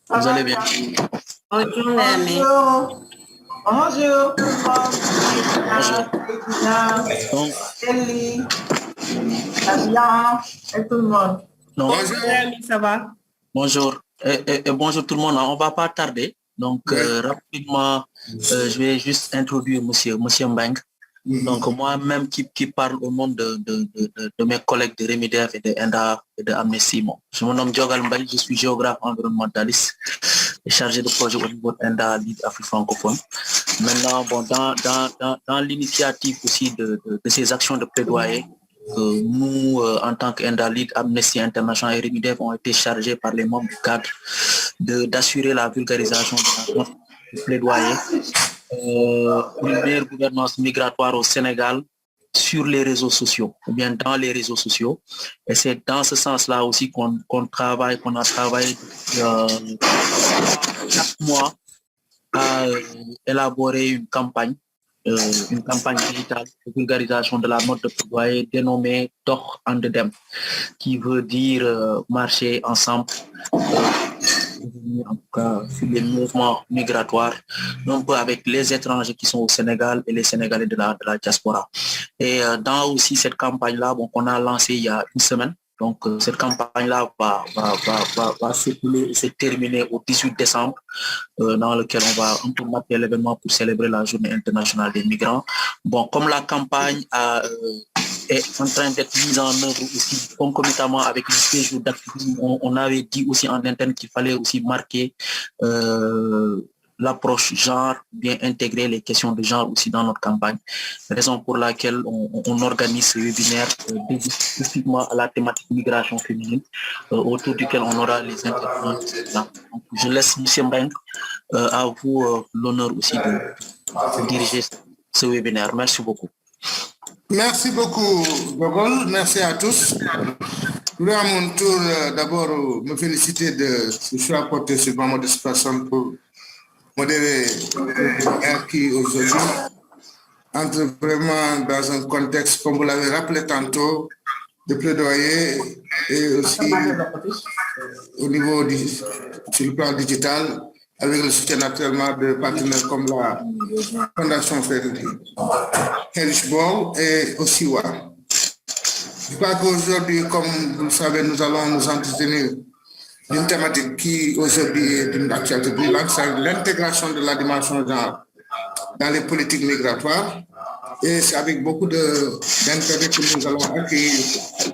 Vous allez bien? Bonjour, Némi. Bonjour. Bonjour. Donc, Kelly, Nadia et tout le monde. non, Bonjour, Némi, ça va? bonjour. Et bonjour tout le monde. On va pas tarder. Donc, rapidement, je vais juste introduire monsieur Mbeng. Donc, moi-même qui parle au nom de mes collègues de Remidef et de ENDA et de Amnesty. Je me nomme Diogal Mbeng, je suis géographe environnementaliste et chargé de projet au niveau d'ENDA, Ligue Afrique francophone. Maintenant, dans l'initiative aussi de ces actions de plaidoyer, nous, en tant qu'Endalid, Amnesty International et Remidef ont été chargés par les membres du cadre d'assurer la vulgarisation de notre plaidoyer pour une meilleure gouvernance migratoire au Sénégal sur les réseaux sociaux, ou bien dans les réseaux sociaux. Et c'est dans ce sens-là aussi qu'on a travaillé 4 mois à élaborer une campagne digitale de vulgarisation de la note de plaidoyer dénommée Doch en Dedem, qui veut dire marcher ensemble, en tout cas sur les mouvements migratoires, un peu avec les étrangers qui sont au Sénégal et les Sénégalais de la diaspora. Et dans aussi cette campagne-là, qu'on a lancée il y a une semaine. Donc, cette campagne-là va se terminer au 18 décembre, dans lequel on va un peu marquer l'événement pour célébrer la Journée internationale des migrants. Bon, comme la campagne est en train d'être mise en œuvre aussi concomitamment avec les séjours d'activisme, on avait dit aussi en interne qu'il fallait aussi marquer l'approche genre, bien intégrer les questions de genre aussi dans notre campagne. Raison pour laquelle on organise ce webinaire dédié spécifiquement à la thématique migration féminine, autour duquel on aura les intervenants. Donc, je laisse M. Mbeng à vous l'honneur aussi de diriger ce webinaire. Merci beaucoup. Merci beaucoup, Gogol. Merci à tous. Je voudrais à mon tour d'abord me féliciter de ce choix porté sur ma modeste personne pour modérer le qui aujourd'hui entre vraiment dans un contexte, comme vous l'avez rappelé tantôt, de plaidoyer et aussi au niveau sur le plan digital, avec le soutien naturellement de partenaires comme la Fondation Heinrich Böll et Osiwa. Je crois qu'aujourd'hui, comme vous le savez, nous allons nous entretenir d'une thématique qui aujourd'hui est d'une actualité brûlante, c'est l'intégration de la dimension genre dans les politiques migratoires. Et c'est avec beaucoup d'intérêt que nous allons accueillir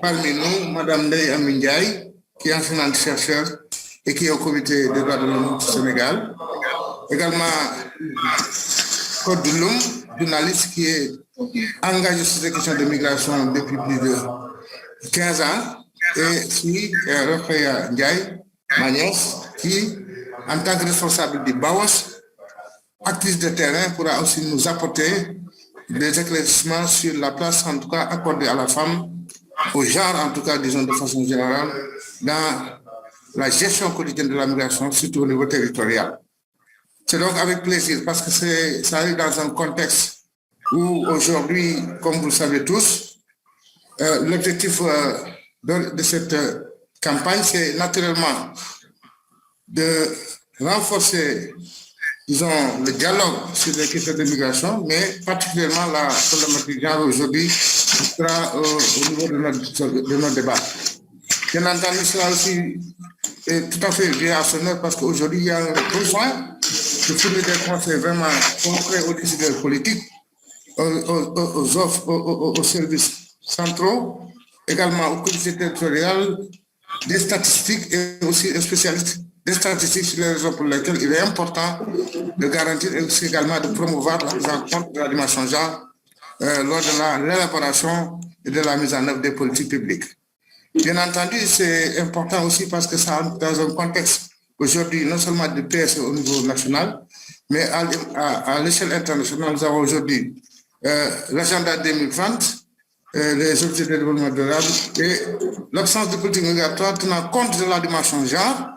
parmi nous Mme Ndeye Amindiaye, qui est enseignante-chercheur et qui est au comité des droits de l'homme du Sénégal. Également, Code Loum, journaliste qui est engagé sur ces questions de migration depuis plus de 15 ans. Et puis, Rokhaya Ndiaye, ma nièce, qui, en tant que responsable du BAOS, actrice de terrain, pourra aussi nous apporter des éclaircissements sur la place, en tout cas, accordée à la femme, au genre, en tout cas, disons de façon générale, dans la gestion quotidienne de la migration, surtout au niveau territorial. C'est donc avec plaisir, parce que ça arrive dans un contexte où aujourd'hui, comme vous le savez tous, l'objectif de cette campagne, c'est naturellement de renforcer, disons, le dialogue sur les questions de migration, mais particulièrement la problématique genre aujourd'hui sera au niveau de notre débat. Bien entendu, cela aussi est tout à fait lié à son heure parce qu'aujourd'hui, il y a un besoin de fournir des conseils vraiment concrets aux décideurs politiques, aux offres, aux services centraux, également aux collectivités territoriales, des statistiques et aussi des spécialistes des statistiques sur les raisons pour lesquelles il est important de garantir et aussi également de promouvoir la prise en compte de la dimension genre lors de l'élaboration et de la mise en œuvre des politiques publiques. Bien entendu, c'est important aussi parce que ça entre dans un contexte aujourd'hui non seulement de PS au niveau national, mais à l'échelle internationale, nous avons aujourd'hui l'agenda 2030, les objectifs de développement durable et l'absence de politique migratoire tenant compte de la dimension genre.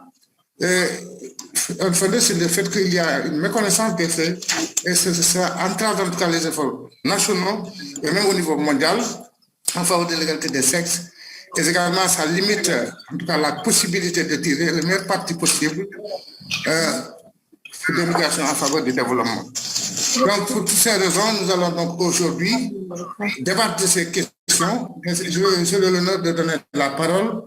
Un fondé sur le fait qu'il y a une méconnaissance des faits et ça entrave en tout cas les efforts nationaux et même au niveau mondial en faveur de l'égalité des sexes et également ça limite en tout cas la possibilité de tirer le meilleur parti possible de l'immigration en faveur du développement. Donc, pour toutes ces raisons, nous allons donc aujourd'hui débattre de ces questions. J'ai l'honneur de donner la parole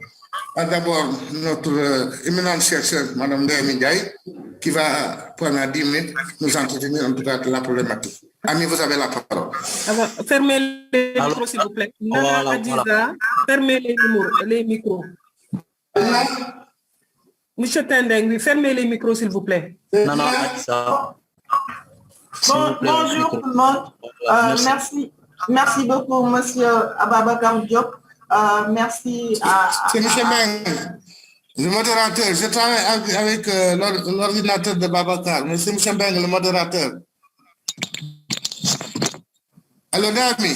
à d'abord notre éminente chercheuse, Mme Ndeye Ndiaye, qui va pendant 10 minutes nous entretenir en tout cas de la problématique. Ami, vous avez la parole. Fermez les micros, s'il vous plaît. Voilà. Fermez les micros. Monsieur Tendeng, fermez les micros, s'il vous plaît. Non, ça. Bonjour tout le monde. Merci beaucoup, monsieur Ababakar Diop. Merci à... C'est monsieur Meng, le modérateur. Je travaille avec l'ordinateur de Babacar, mais c'est monsieur Meng, le modérateur. Allô, Dami?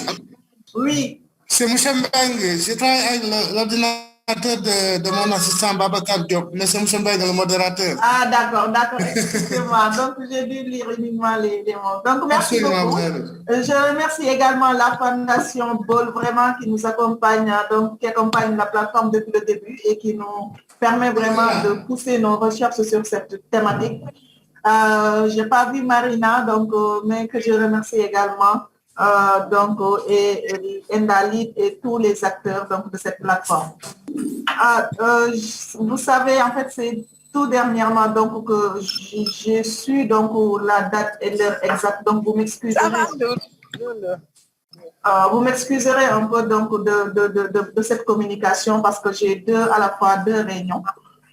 Oui. C'est monsieur Meng. Je travaille avec l'ordinateur de mon assistant Babacar Diop, mais c'est monsieur Meng, le modérateur. Ah, d'accord, excusez-moi. Donc, j'ai dû lire uniquement les mots. Donc, merci beaucoup. Je remercie également la Fondation Bol, vraiment, qui nous accompagne, donc, qui accompagne la plateforme depuis le début et qui nous permet vraiment de pousser nos recherches sur cette thématique. Je n'ai pas vu Marina, donc, mais que je remercie également. Et Ndali et tous les acteurs donc, de cette plateforme. Vous savez, en fait, c'est tout dernièrement donc, que j'ai su donc, la date et l'heure exacte. Donc, vous m'excuserez. Vous m'excuserez un peu donc, de cette communication parce que j'ai à la fois deux réunions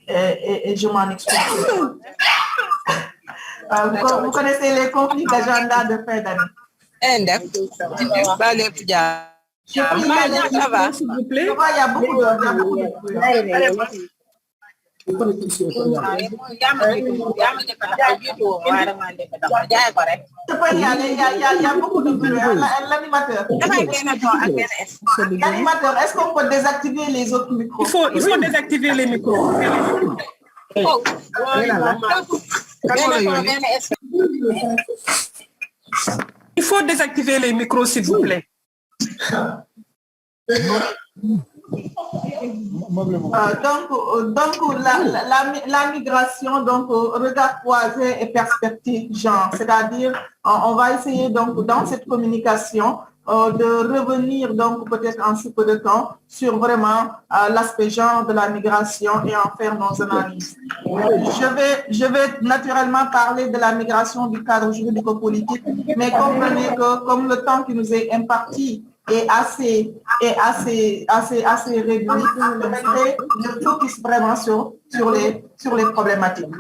et je m'en excuse. Vous connaissez les conflits d'agenda de fin d'année. S'il vous plaît. Il y a beaucoup de L'animateur, est-ce qu'on peut désactiver les autres micros? Il faut désactiver les micros. Il faut désactiver les micros, s'il vous plaît. La migration, donc regard croisé et perspective genre, c'est-à-dire on va essayer donc dans cette communication de revenir donc peut-être en si peu de temps sur vraiment l'aspect genre de la migration et en faire nos analyses. Je vais naturellement parler de la migration du cadre juridico-politique, mais comprenez que comme le temps qui nous est imparti est assez réduit, je focus vraiment sur les problématiques.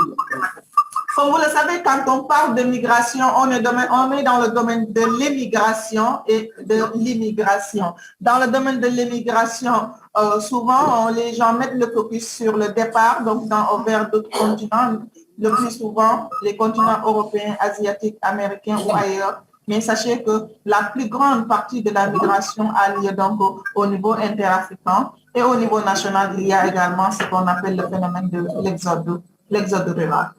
Comme vous le savez, quand on parle de migration, on est dans le domaine de l'émigration et de l'immigration. Dans le domaine de l'émigration, souvent, les gens mettent le focus sur le départ, donc vers d'autres continents, le plus souvent les continents européens, asiatiques, américains ou ailleurs. Mais sachez que la plus grande partie de la migration a lieu donc au niveau interafricain et au niveau national, il y a également ce qu'on appelle le phénomène de l'exode rural.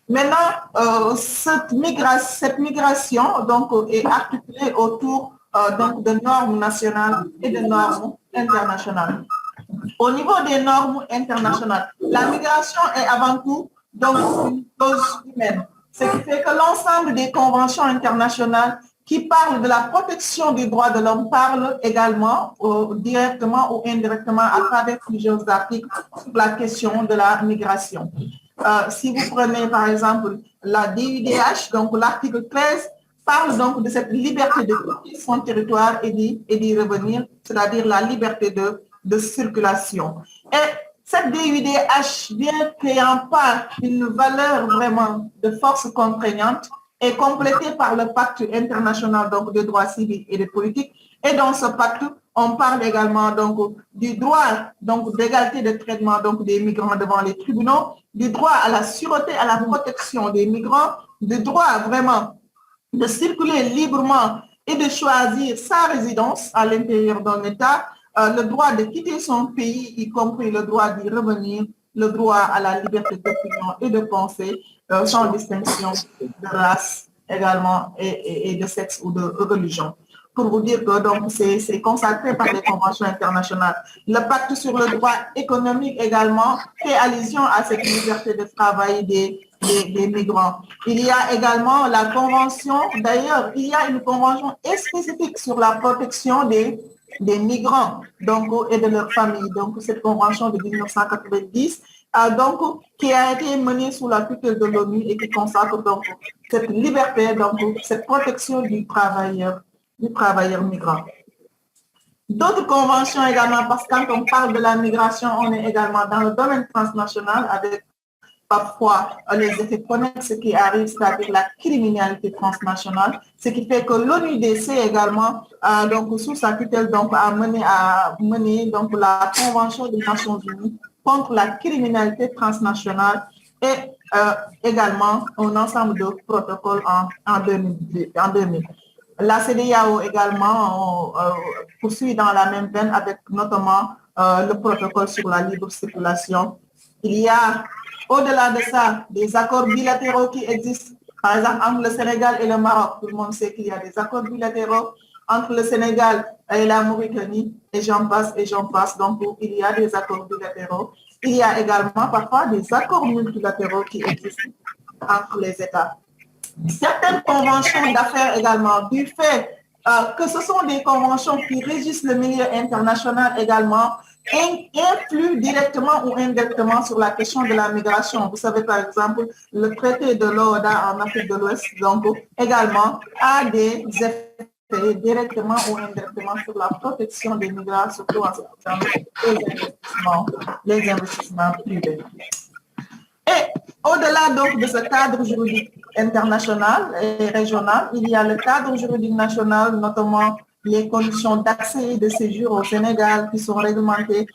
Maintenant, cette migration donc, est articulée autour donc, de normes nationales et de normes internationales. Au niveau des normes internationales, la migration est avant tout donc, une cause humaine. Ce qui fait que l'ensemble des conventions internationales qui parlent de la protection des droits de l'homme parlent également directement ou indirectement à travers plusieurs articles sur la question de la migration. Si vous prenez par exemple la DUDH, donc l'article 13, parle donc de cette liberté de quitter son territoire et d'y revenir, c'est-à-dire la liberté de circulation. Et cette DUDH, bien qu'ayant pas une valeur vraiment de force contraignante, est complétée par le pacte international donc, de droits civils et de politique. Et dans ce pacte, on parle également donc, du droit d'égalité de traitement donc, des migrants devant les tribunaux, du droit à la sûreté, à la protection des migrants, du droit vraiment de circuler librement et de choisir sa résidence à l'intérieur d'un État, le droit de quitter son pays, y compris le droit d'y revenir, le droit à la liberté d'opinion et de pensée, sans distinction de race également et de sexe ou de religion. pour vous dire que donc c'est consacré par les conventions internationales. Le pacte sur le droit économique également fait allusion à cette liberté de travail des migrants. Il y a également la convention, d'ailleurs, il y a une convention spécifique sur la protection des migrants donc, et de leurs familles. Donc, cette convention de 1990, donc, qui a été menée sous la tutelle de l'ONU et qui consacre donc cette liberté, donc cette protection du travailleur migrant. D'autres conventions également, parce que quand on parle de la migration, on est également dans le domaine transnational avec parfois les effets connexes qui arrivent, c'est-à-dire la criminalité transnationale, ce qui fait que l'ONUDC également, donc sous sa tutelle, donc, a mené donc, la Convention des Nations Unies contre la criminalité transnationale et également un ensemble de protocoles en 2000. La CEDEAO également poursuit dans la même veine avec notamment le protocole sur la libre circulation. Il y a, au-delà de ça, des accords bilatéraux qui existent. Par exemple, entre le Sénégal et le Maroc, tout le monde sait qu'il y a des accords bilatéraux entre le Sénégal et la Mauritanie, et j'en passe. Donc, il y a des accords bilatéraux. Il y a également parfois des accords multilatéraux qui existent entre les États. Certaines conventions d'affaires également, du fait que ce sont des conventions qui régissent le milieu international également, influent directement ou indirectement sur la question de la migration. Vous savez, par exemple, le traité de l'ODA en Afrique de l'Ouest, donc également, a des effets directement ou indirectement sur la protection des migrants, surtout en ce qui concerne les investissements privés. Et au-delà donc de ce cadre juridique international et régional, il y a le cadre juridique national, notamment les conditions d'accès et de séjour au Sénégal qui sont réglementées,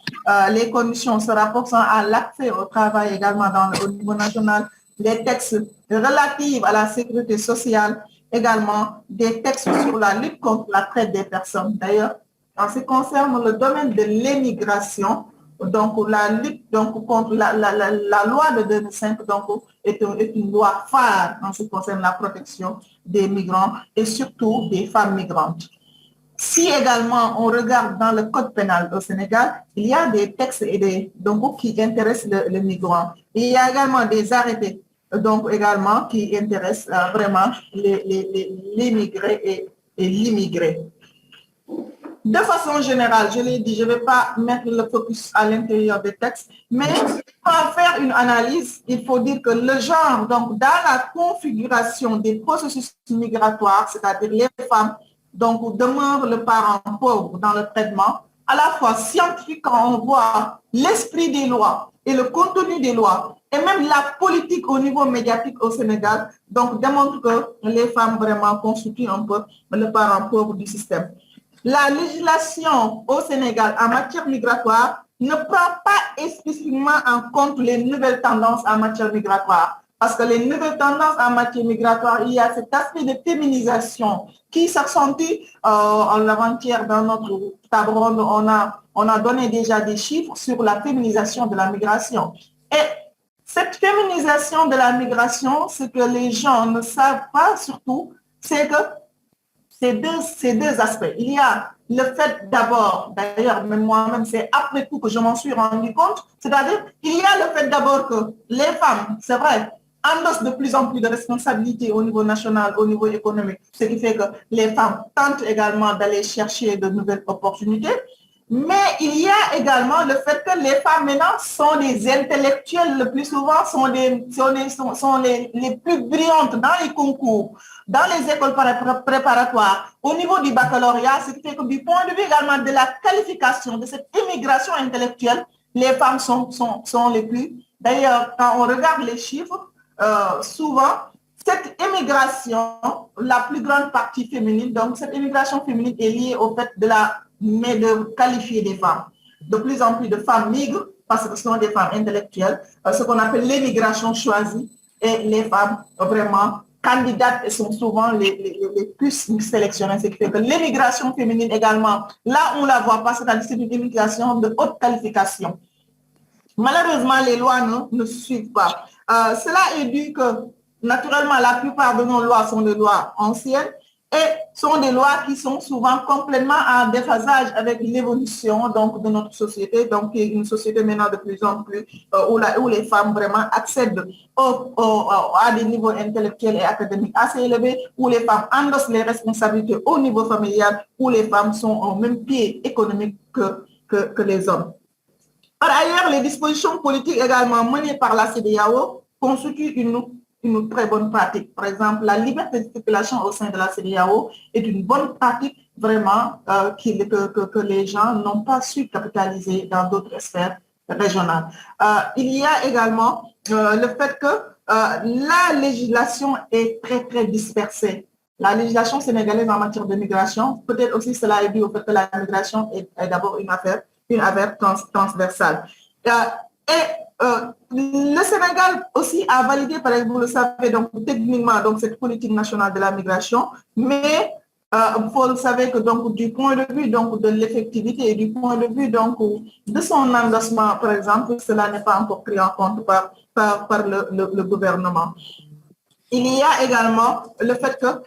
les conditions se rapportant à l'accès au travail également au niveau national, les textes relatifs à la sécurité sociale, également des textes sur la lutte contre la traite des personnes. D'ailleurs, en ce qui concerne le domaine de l'immigration, donc la lutte donc, contre la loi de 2005 donc, est une loi phare en ce qui concerne la protection des migrants et surtout des femmes migrantes. Si également on regarde dans le code pénal au Sénégal, il y a des textes donc, qui intéressent le migrant. Il y a également des arrêtés donc, également qui intéressent vraiment les migrés et l'immigré. De façon générale, je l'ai dit, je ne vais pas mettre le focus à l'intérieur des textes, mais pour faire une analyse, il faut dire que le genre, donc dans la configuration des processus migratoires, c'est-à-dire les femmes, donc demeure le parent pauvre dans le traitement, à la fois scientifique quand on voit l'esprit des lois et le contenu des lois, et même la politique au niveau médiatique au Sénégal, donc démontre que les femmes vraiment constituent un peu le parent pauvre du système. La législation au Sénégal en matière migratoire ne prend pas spécifiquement en compte les nouvelles tendances en matière migratoire. Parce que les nouvelles tendances en matière migratoire, il y a cet aspect de féminisation qui s'accentue. En l'avant-hier, dans notre table ronde, on a donné déjà des chiffres sur la féminisation de la migration. Et cette féminisation de la migration, ce que les gens ne savent pas surtout, c'est que ces deux aspects. Il y a le fait d'abord, d'ailleurs, même moi-même, c'est après tout que je m'en suis rendu compte, c'est-à-dire il y a le fait d'abord que les femmes, c'est vrai, endossent de plus en plus de responsabilités au niveau national, au niveau économique, ce qui fait que les femmes tentent également d'aller chercher de nouvelles opportunités. Mais il y a également le fait que les femmes maintenant sont des intellectuelles, le plus souvent sont les plus brillantes dans les concours, dans les écoles préparatoires, au niveau du baccalauréat, ce qui fait que du point de vue également de la qualification de cette immigration intellectuelle, les femmes sont les plus. D'ailleurs, quand on regarde les chiffres, souvent, cette immigration, la plus grande partie féminine, donc cette immigration féminine est liée au fait de qualifier des femmes. De plus en plus de femmes migrent parce que ce sont des femmes intellectuelles, ce qu'on appelle l'immigration choisie, et les femmes vraiment candidates sont souvent les plus sélectionnées. Ce qui fait que l'immigration féminine également, là on ne la voit pas, c'est-à-dire c'est une immigration de haute qualification. Malheureusement, les lois ne suivent pas. Cela est dû que, naturellement, la plupart de nos lois sont des lois anciennes et sont des lois qui sont souvent complètement en déphasage avec l'évolution donc de notre société, donc une société maintenant de plus en plus où les femmes vraiment accèdent à des niveaux intellectuels et académiques assez élevés, où les femmes endossent les responsabilités au niveau familial, où les femmes sont au même pied économique que les hommes. Par ailleurs, les dispositions politiques également menées par la CEDEAO constituent une très bonne pratique. Par exemple, la liberté de circulation au sein de la CEDEAO est une bonne pratique vraiment que les gens n'ont pas su capitaliser dans d'autres sphères régionales. Il y a également le fait que la législation est très, très dispersée. La législation sénégalaise en matière de migration, peut-être aussi cela est dû au fait que la migration est d'abord une affaire transversale. Le Sénégal aussi a validé, par exemple, vous le savez, donc techniquement, donc cette politique nationale de la migration, mais vous le savez que donc du point de vue donc de l'effectivité et du point de vue donc de son endossement, par exemple, cela n'est pas encore pris en compte par le gouvernement. Il y a également le fait que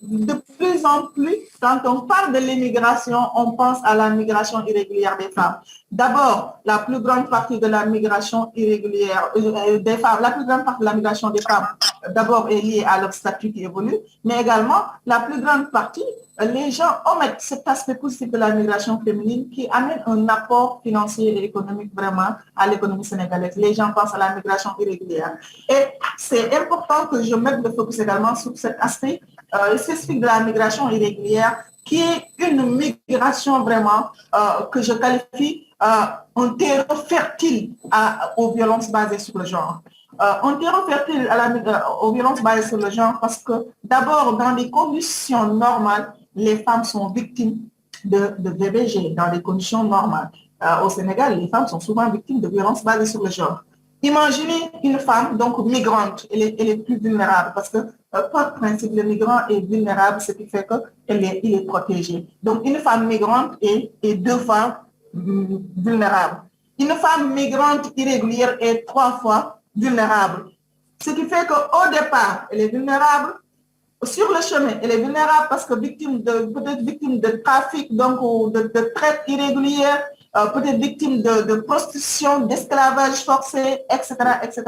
de plus en plus, quand on parle de l'immigration, on pense à la migration irrégulière des femmes. D'abord, la plus grande partie de la migration irrégulière des femmes, la plus grande partie de la migration des femmes, d'abord est liée à leur statut qui évolue, mais également la plus grande partie, les gens omettent cet aspect positif de la migration féminine qui amène un apport financier et économique vraiment à l'économie sénégalaise. Les gens pensent à la migration irrégulière. Et c'est important que je mette le focus également sur cet aspect spécifique de la migration irrégulière, qui est une migration vraiment que je qualifie un terreau fertile aux violences basées sur le genre. Un terreau fertile aux violences basées sur le genre parce que d'abord, dans des conditions normales, les femmes sont victimes de VBG, dans des conditions normales. Au Sénégal, les femmes sont souvent victimes de violences basées sur le genre. Imaginez une femme donc migrante, elle est plus vulnérable parce que par principe, le migrant est vulnérable, ce qui fait qu'il est protégé. Donc, une femme migrante est deux fois vulnérable. Une femme migrante irrégulière est 3 fois vulnérable. Ce qui fait qu'au départ, elle est vulnérable. Sur le chemin, elle est vulnérable parce que peut-être victime de trafic, donc ou de traite irrégulière, peut-être victime de prostitution, d'esclavage forcé, etc., etc.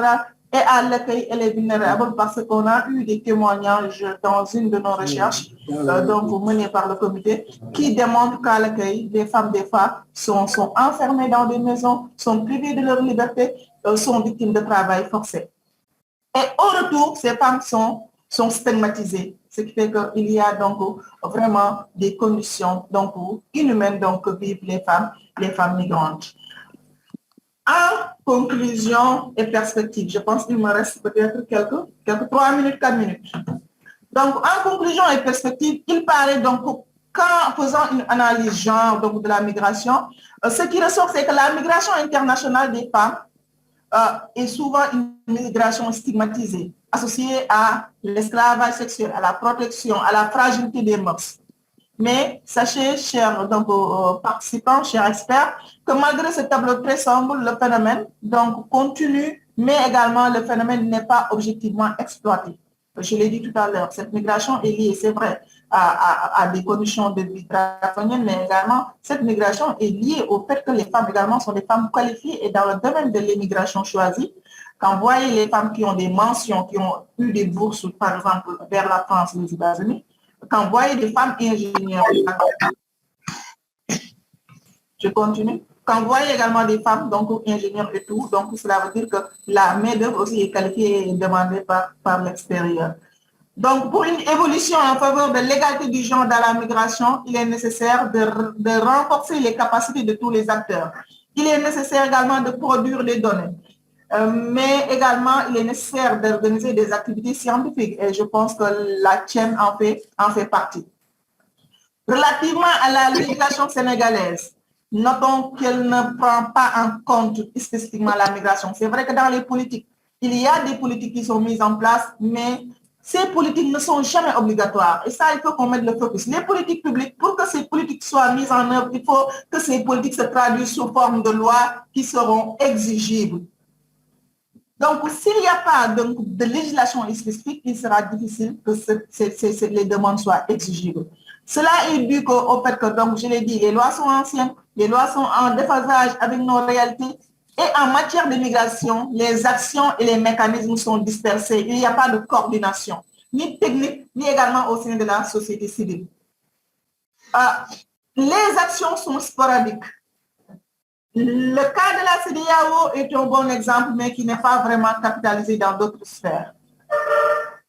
Et à l'accueil, elle est vulnérable parce qu'on a eu des témoignages dans une de nos recherches, donc menées par le comité, qui démontrent qu'à l'accueil, des femmes, des femmes sont enfermées dans des maisons, sont privées de leur liberté, sont victimes de travail forcé. Et au retour, ces femmes sont stigmatisées, ce qui fait qu'il y a donc vraiment des conditions donc inhumaines donc, que vivent les femmes migrantes. En conclusion et perspective, je pense qu'il me reste peut-être quelques 3 minutes, 4 minutes. Donc, en conclusion et perspective, il paraît donc qu'en faisant une analyse genre donc, de la migration, ce qui ressort, c'est que la migration internationale des femmes est souvent une migration stigmatisée, associée à l'esclavage sexuel, à la protection, à la fragilité des mœurs. Mais sachez, chers participants, chers experts, que malgré ce tableau très sombre, le phénomène donc, continue, mais également le phénomène n'est pas objectivement exploité. Je l'ai dit tout à l'heure, cette migration est liée, c'est vrai, à des conditions de vie draconiennes, mais également cette migration est liée au fait que les femmes également sont des femmes qualifiées et dans le domaine de l'immigration choisie, quand vous voyez les femmes qui ont des mentions, qui ont eu des bourses, par exemple, vers la France ou les États-Unis, quand vous voyez des femmes ingénieures, je continue. Quand vous voyez également des femmes, donc ingénieurs et tout, donc cela veut dire que la main-d'œuvre aussi est qualifiée et demandée par l'extérieur. Donc, pour une évolution en faveur de l'égalité du genre dans la migration, il est nécessaire de renforcer les capacités de tous les acteurs. Il est nécessaire également de produire des données. Mais également, il est nécessaire d'organiser des activités scientifiques et je pense que la tienne en fait partie. Relativement à la législation sénégalaise, notons qu'elle ne prend pas en compte spécifiquement la migration. C'est vrai que dans les politiques, il y a des politiques qui sont mises en place, mais ces politiques ne sont jamais obligatoires. Et ça, il faut qu'on mette le focus. Les politiques publiques, pour que ces politiques soient mises en œuvre, il faut que ces politiques se traduisent sous forme de lois qui seront exigibles. Donc, s'il n'y a pas de législation spécifique, il sera difficile que les demandes soient exigibles. Cela est dû au fait que, donc, je l'ai dit, les lois sont anciennes, les lois sont en déphasage avec nos réalités, et en matière de migration, les actions et les mécanismes sont dispersés. Il n'y a pas de coordination, ni technique, ni également au sein de la société civile. Les actions sont sporadiques. Le cas de la CEDEAO est un bon exemple, mais qui n'est pas vraiment capitalisé dans d'autres sphères.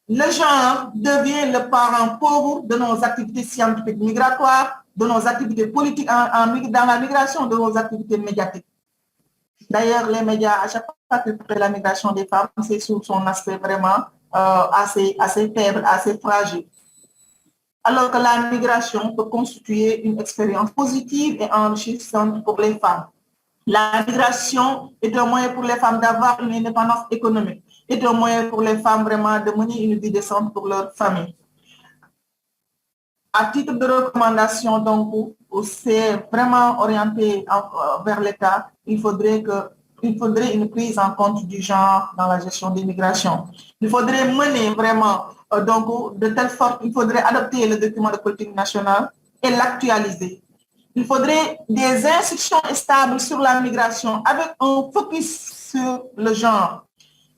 Le genre devient le parent pauvre de nos activités scientifiques migratoires, de nos activités politiques dans la migration, de nos activités médiatiques. D'ailleurs, les médias, à chaque fois que la migration des femmes, c'est sous son aspect vraiment assez faible, assez fragile. Alors que la migration peut constituer une expérience positive et enrichissante pour les femmes. La migration est un moyen pour les femmes d'avoir une indépendance économique, est un moyen pour les femmes vraiment de mener une vie décente pour leur famille. À titre de recommandation, donc, c'est vraiment orienté vers l'État. Il faudrait une prise en compte du genre dans la gestion des migrations. Il faudrait mener vraiment, donc, de telle sorte, il faudrait adopter le document de politique nationale et l'actualiser. Il faudrait des instructions stables sur la migration avec un focus sur le genre.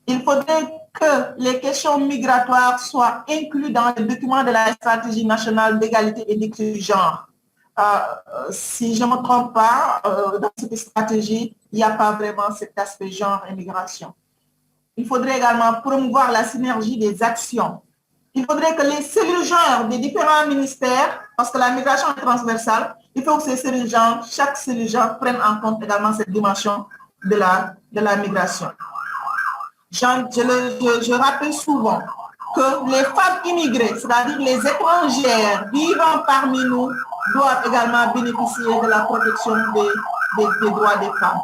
Il faudrait que les questions migratoires soient incluses dans le document de la stratégie nationale d'égalité et d'équité du genre. Si je ne me trompe pas, dans cette stratégie, il n'y a pas vraiment cet aspect genre et migration. Il faudrait également promouvoir la synergie des actions. Il faudrait que les cellules genre des différents ministères, parce que la migration est transversale, il faut que ces cellules genre, chaque cellule genre prenne en compte également cette dimension de la migration. Je rappelle souvent que les femmes immigrées, c'est-à-dire les étrangères vivant parmi nous, doivent également bénéficier de la protection des droits des femmes.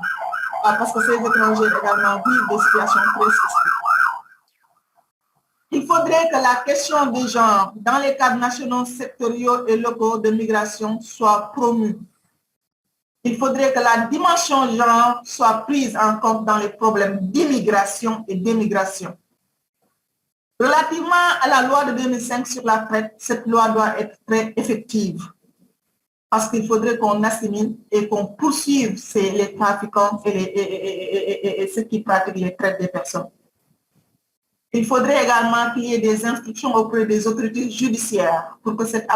Parce que ces étrangères également vivent des situations très spécifiques. Il faudrait que la question des genres dans les cadres nationaux, sectoriels et locaux de migration soit promue. Il faudrait que la dimension genre soit prise en compte dans les problèmes d'immigration et d'émigration. Relativement à la loi de 2005 sur la traite, cette loi doit être très effective parce qu'il faudrait qu'on assimile et qu'on poursuive les trafiquants et ceux qui pratiquent les traites des personnes. Il faudrait également qu'il y ait des instructions auprès des autorités judiciaires pour que cette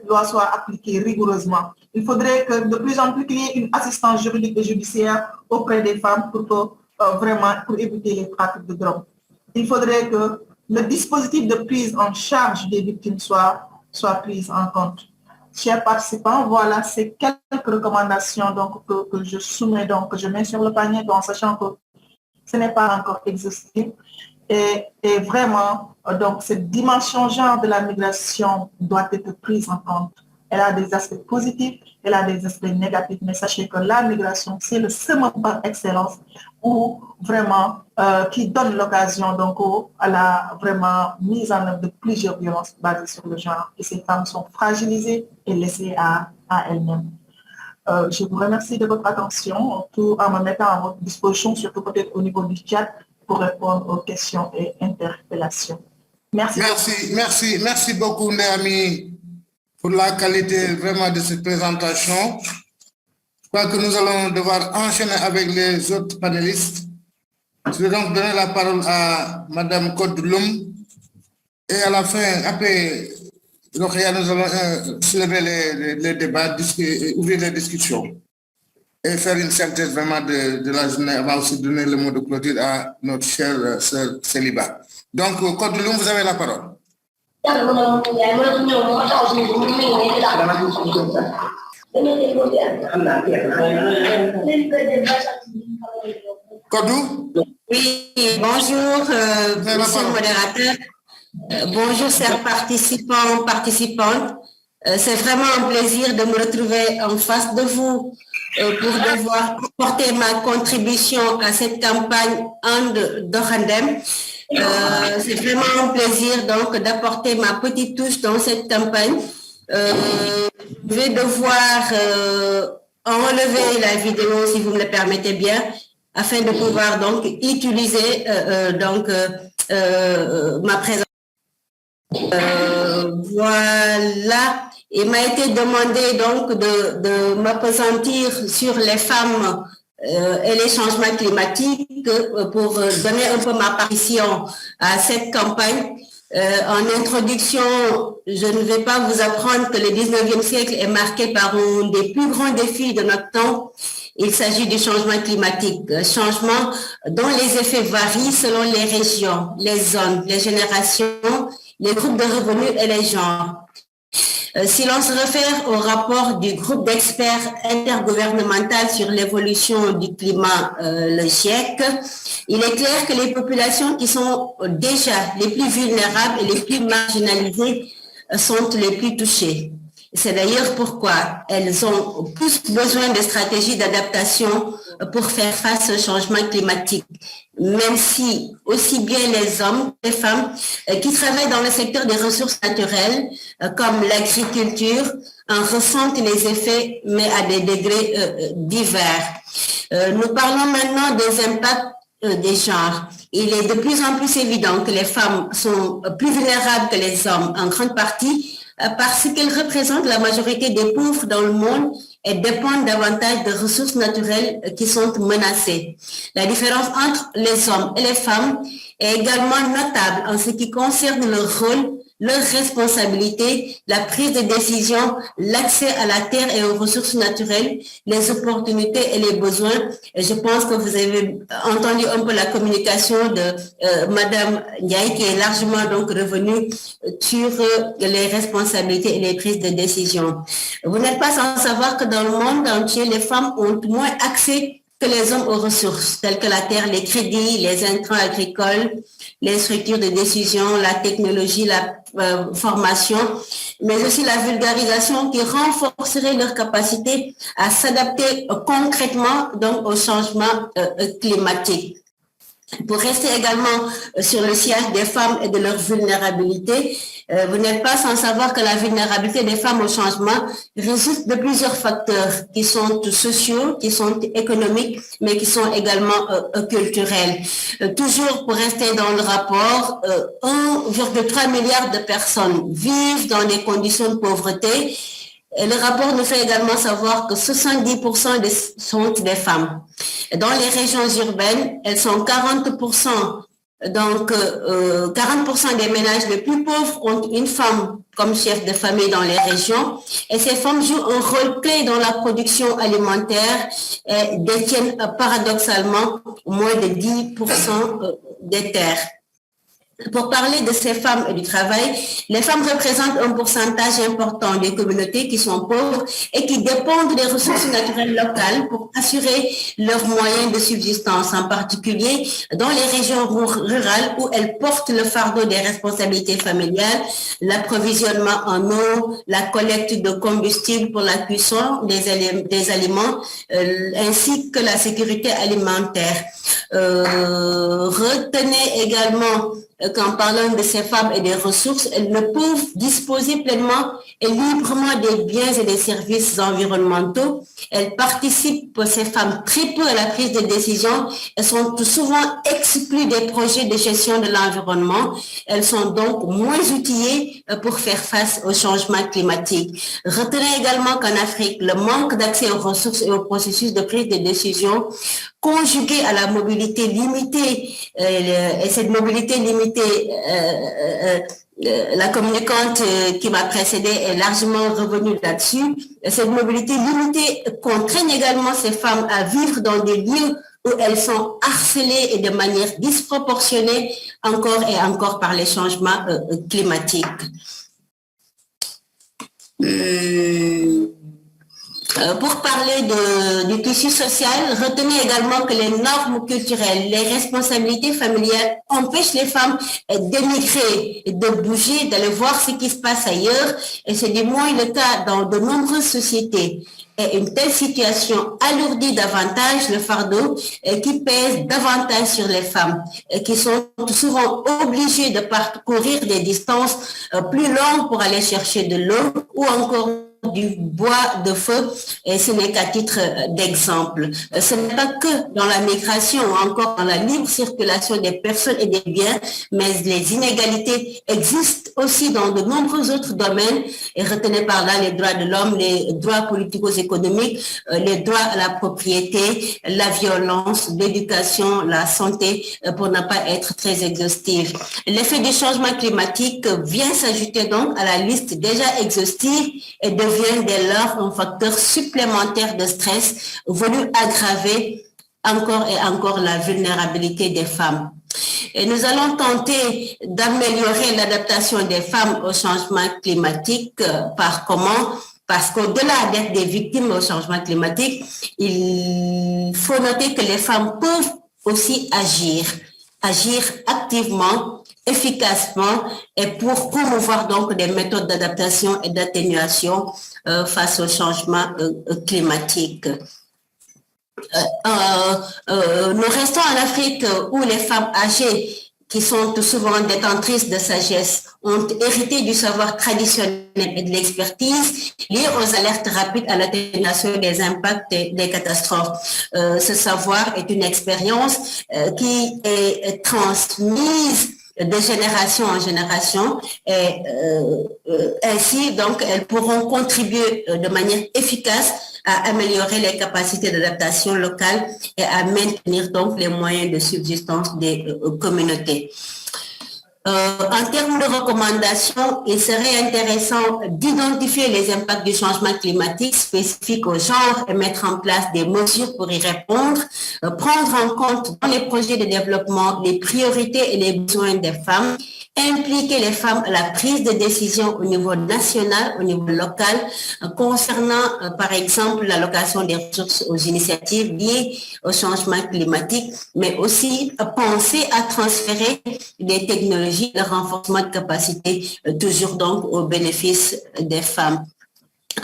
loi soit appliquée rigoureusement. Il faudrait que de plus en plus qu'il y ait une assistance juridique et judiciaire auprès des femmes pour éviter les trafics de drogue. Il faudrait que le dispositif de prise en charge des victimes soit pris en compte. Chers participants, voilà ces quelques recommandations donc, que je soumets, donc, que je mets sur le panier en sachant que ce n'est pas encore exhaustif. Et vraiment, donc, cette dimension genre de la migration doit être prise en compte. Elle a des aspects positifs, elle a des aspects négatifs, mais sachez que la migration, c'est le semence par excellence où vraiment, qui donne l'occasion donc à la vraiment mise en œuvre de plusieurs violences basées sur le genre. Et ces femmes sont fragilisées et laissées à elles-mêmes. Je vous remercie de votre attention, tout en me mettant à votre disposition, surtout peut-être au niveau du chat, pour répondre aux questions et interpellations. Merci. Merci beaucoup, Néami, pour la qualité vraiment de cette présentation. Je crois que nous allons devoir enchaîner avec les autres panélistes. Je vais donc donner la parole à Madame Kodloum. Et à la fin, après, donc, nous allons soulever les débats, ouvrir les discussions et faire une synthèse vraiment de la journée. On va aussi donner le mot de clôture à notre chère sœur Céliba. Donc, Kodloum, vous avez la parole. Kodou? Oui, bonjour, monsieur le modérateur. Bonjour, chers participants, participantes. C'est vraiment un plaisir de me retrouver en face de vous pour devoir apporter ma contribution à cette campagne And Doxandem. C'est vraiment un plaisir donc d'apporter ma petite touche dans cette campagne. Je vais devoir enlever la vidéo si vous me le permettez bien afin de pouvoir donc utiliser ma présence. Voilà, il m'a été demandé donc de m'appesantir sur les femmes et les changements climatiques pour donner un peu ma partition à cette campagne. En introduction, je ne vais pas vous apprendre que le 19e siècle est marqué par un des plus grands défis de notre temps. Il s'agit du changement climatique, changement dont les effets varient selon les régions, les zones, les générations, les groupes de revenus et les genres. Si l'on se réfère au rapport du groupe d'experts intergouvernemental sur l'évolution du climat, le GIEC, il est clair que les populations qui sont déjà les plus vulnérables et les plus marginalisées sont les plus touchées. C'est d'ailleurs pourquoi elles ont plus besoin de stratégies d'adaptation pour faire face au changement climatique. Même si aussi bien les hommes que les femmes qui travaillent dans le secteur des ressources naturelles, comme l'agriculture, en ressentent les effets, mais à des degrés divers. Nous parlons maintenant des impacts des genres. Il est de plus en plus évident que les femmes sont plus vulnérables que les hommes, en grande partie, parce qu'elles représentent la majorité des pauvres dans le monde et dépendent davantage de ressources naturelles qui sont menacées. La différence entre les hommes et les femmes est également notable en ce qui concerne leur rôle, leurs responsabilités, la prise de décision, l'accès à la terre et aux ressources naturelles, les opportunités et les besoins. Et je pense que vous avez entendu un peu la communication de Madame Ndiaye qui est largement donc revenue sur les responsabilités et les prises de décision. Vous n'êtes pas sans savoir que dans le monde entier, les femmes ont moins accès que les hommes aux ressources, telles que la terre, les crédits, les intrants agricoles, les structures de décision, la technologie, la formation, mais aussi la vulgarisation qui renforcerait leur capacité à s'adapter concrètement donc au changement climatique. Pour rester également sur le siège des femmes et de leur vulnérabilité, vous n'êtes pas sans savoir que la vulnérabilité des femmes au changement résulte de plusieurs facteurs qui sont sociaux, qui sont économiques, mais qui sont également culturels. Toujours pour rester dans le rapport, 1,3 milliard de personnes vivent dans des conditions de pauvreté. Et le rapport nous fait également savoir que 70% sont des femmes. Dans les régions urbaines, elles sont 40%. Donc, 40% des ménages les plus pauvres ont une femme comme chef de famille dans les régions. Et ces femmes jouent un rôle clé dans la production alimentaire et détiennent paradoxalement moins de 10% des terres. Pour parler de ces femmes et du travail, les femmes représentent un pourcentage important des communautés qui sont pauvres et qui dépendent des ressources naturelles locales pour assurer leurs moyens de subsistance, en particulier dans les régions rurales où elles portent le fardeau des responsabilités familiales, l'approvisionnement en eau, la collecte de combustible pour la cuisson des aliments, ainsi que la sécurité alimentaire. Retenez également qu'en parlant de ces femmes et des ressources, elles ne peuvent disposer pleinement et librement des biens et des services environnementaux. Elles participent, ces femmes, très peu à la prise de décision. Elles sont tout souvent exclues des projets de gestion de l'environnement. Elles sont donc moins outillées pour faire face au changement climatique. Retenez également qu'en Afrique, le manque d'accès aux ressources et aux processus de prise de décision conjugué à la mobilité limitée, et cette mobilité limitée, la communicante qui m'a précédée est largement revenue là-dessus. Cette mobilité limitée contraint également ces femmes à vivre dans des lieux où elles sont harcelées et de manière disproportionnée encore et encore par les changements climatiques. Pour parler du tissu social, retenez également que les normes culturelles, les responsabilités familiales empêchent les femmes d'émigrer, de bouger, d'aller voir ce qui se passe ailleurs. Et c'est du moins le cas dans de nombreuses sociétés. Et une telle situation alourdit davantage le fardeau qui pèse davantage sur les femmes, qui sont souvent obligées de parcourir des distances plus longues pour aller chercher de l'eau ou encore du bois de feu, et ce n'est qu'à titre d'exemple. Ce n'est pas que dans la migration ou encore dans la libre circulation des personnes et des biens, mais les inégalités existent aussi dans de nombreux autres domaines, et retenez par là les droits de l'homme, les droits politico-économiques, les droits à la propriété, la violence, l'éducation, la santé, pour ne pas être très exhaustive. L'effet du changement climatique vient s'ajouter donc à la liste déjà exhaustive et devient dès lors un facteur supplémentaire de stress venu aggraver encore et encore la vulnérabilité des femmes. Et nous allons tenter d'améliorer l'adaptation des femmes au changement climatique par comment? Parce qu'au-delà d'être des victimes au changement climatique, il faut noter que les femmes peuvent aussi agir activement, efficacement, et pour promouvoir donc des méthodes d'adaptation et d'atténuation face au changement climatique. Nous restons en Afrique où les femmes âgées, qui sont tout souvent détentrices de sagesse, ont hérité du savoir traditionnel et de l'expertise liée aux alertes rapides à l'atténuation des impacts des catastrophes. Ce savoir est une expérience qui est transmise de génération en génération, et ainsi donc elles pourront contribuer de manière efficace à améliorer les capacités d'adaptation locale et à maintenir donc les moyens de subsistance des communautés. En termes de recommandations, il serait intéressant d'identifier les impacts du changement climatique spécifiques au genre et mettre en place des mesures pour y répondre, prendre en compte dans les projets de développement les priorités et les besoins des femmes, impliquer les femmes à la prise de décision au niveau national, au niveau local, concernant par exemple l'allocation des ressources aux initiatives liées au changement climatique, mais aussi penser à transférer des technologies de renforcement de capacité, toujours donc au bénéfice des femmes.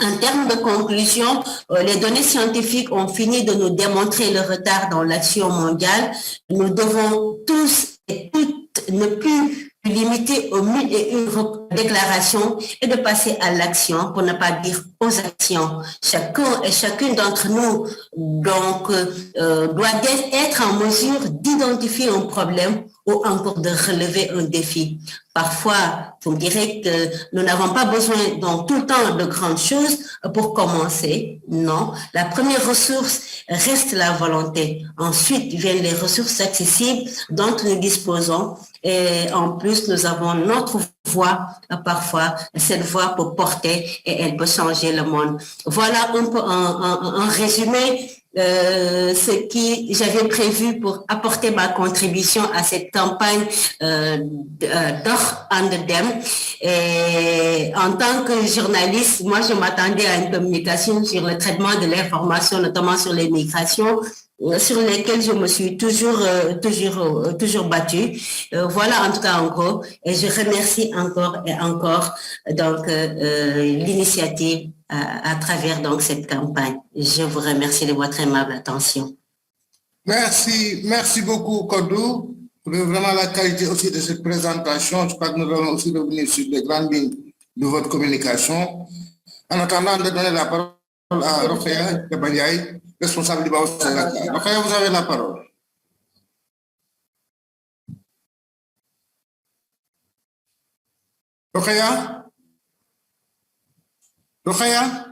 En termes de conclusion, les données scientifiques ont fini de nous démontrer le retard dans l'action mondiale. Nous devons tous et toutes ne plus limiter aux 1001 déclarations et de passer à l'action, pour ne pas dire aux actions. Chacun et chacune d'entre nous donc doit être en mesure d'identifier un problème ou encore de relever un défi. Parfois, vous me direz que nous n'avons pas besoin donc tout le temps de grandes choses pour commencer. Non, la première ressource reste la volonté. Ensuite viennent les ressources accessibles dont nous disposons. Et en plus, nous avons notre voix, parfois, cette voix peut porter et elle peut changer le monde. Voilà un peu en résumé ce qui j'avais prévu pour apporter ma contribution à cette campagne d'Or and Dem. Et en tant que journaliste, moi je m'attendais à une communication sur le traitement de l'information, notamment sur les migrations, sur lesquels je me suis toujours battue. Voilà en tout cas en gros, et je remercie encore et encore donc l'initiative à travers donc cette campagne. Je vous remercie de votre aimable attention. Merci beaucoup Kodou pour vraiment la qualité aussi de cette présentation. Je crois que nous allons aussi revenir sur les grandes lignes de votre communication. En attendant de donner la parole à Rokhaya Kebandiaï, responsable du Baou Sénégal. Rokhaya, vous avez la parole. Rokhaya? Rokhaya?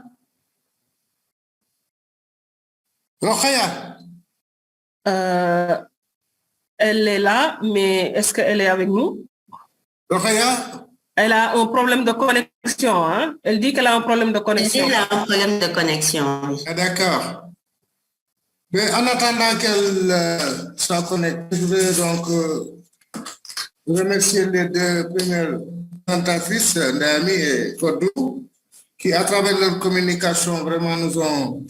Rokhaya? Elle est là, mais est-ce qu'elle est avec nous? Rokhaya? Elle a un problème de connexion. Hein? Elle dit qu'elle a un problème de connexion. Elle a un problème de connexion. Ah, d'accord. Mais en attendant qu'elle soit connectée, je vais donc remercier les deux premières présentatrices, Naomi et Kodou, qui, à travers leur communication, vraiment nous ont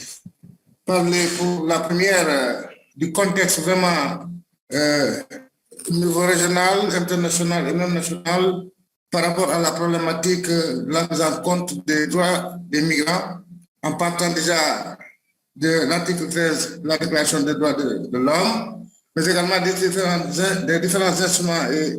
parlé pour la première du contexte vraiment au niveau régional, international et non national par rapport à la problématique de la mise en compte des droits des migrants, en partant déjà de l'article 13 de la Déclaration des droits de l'homme, mais également des différents instruments et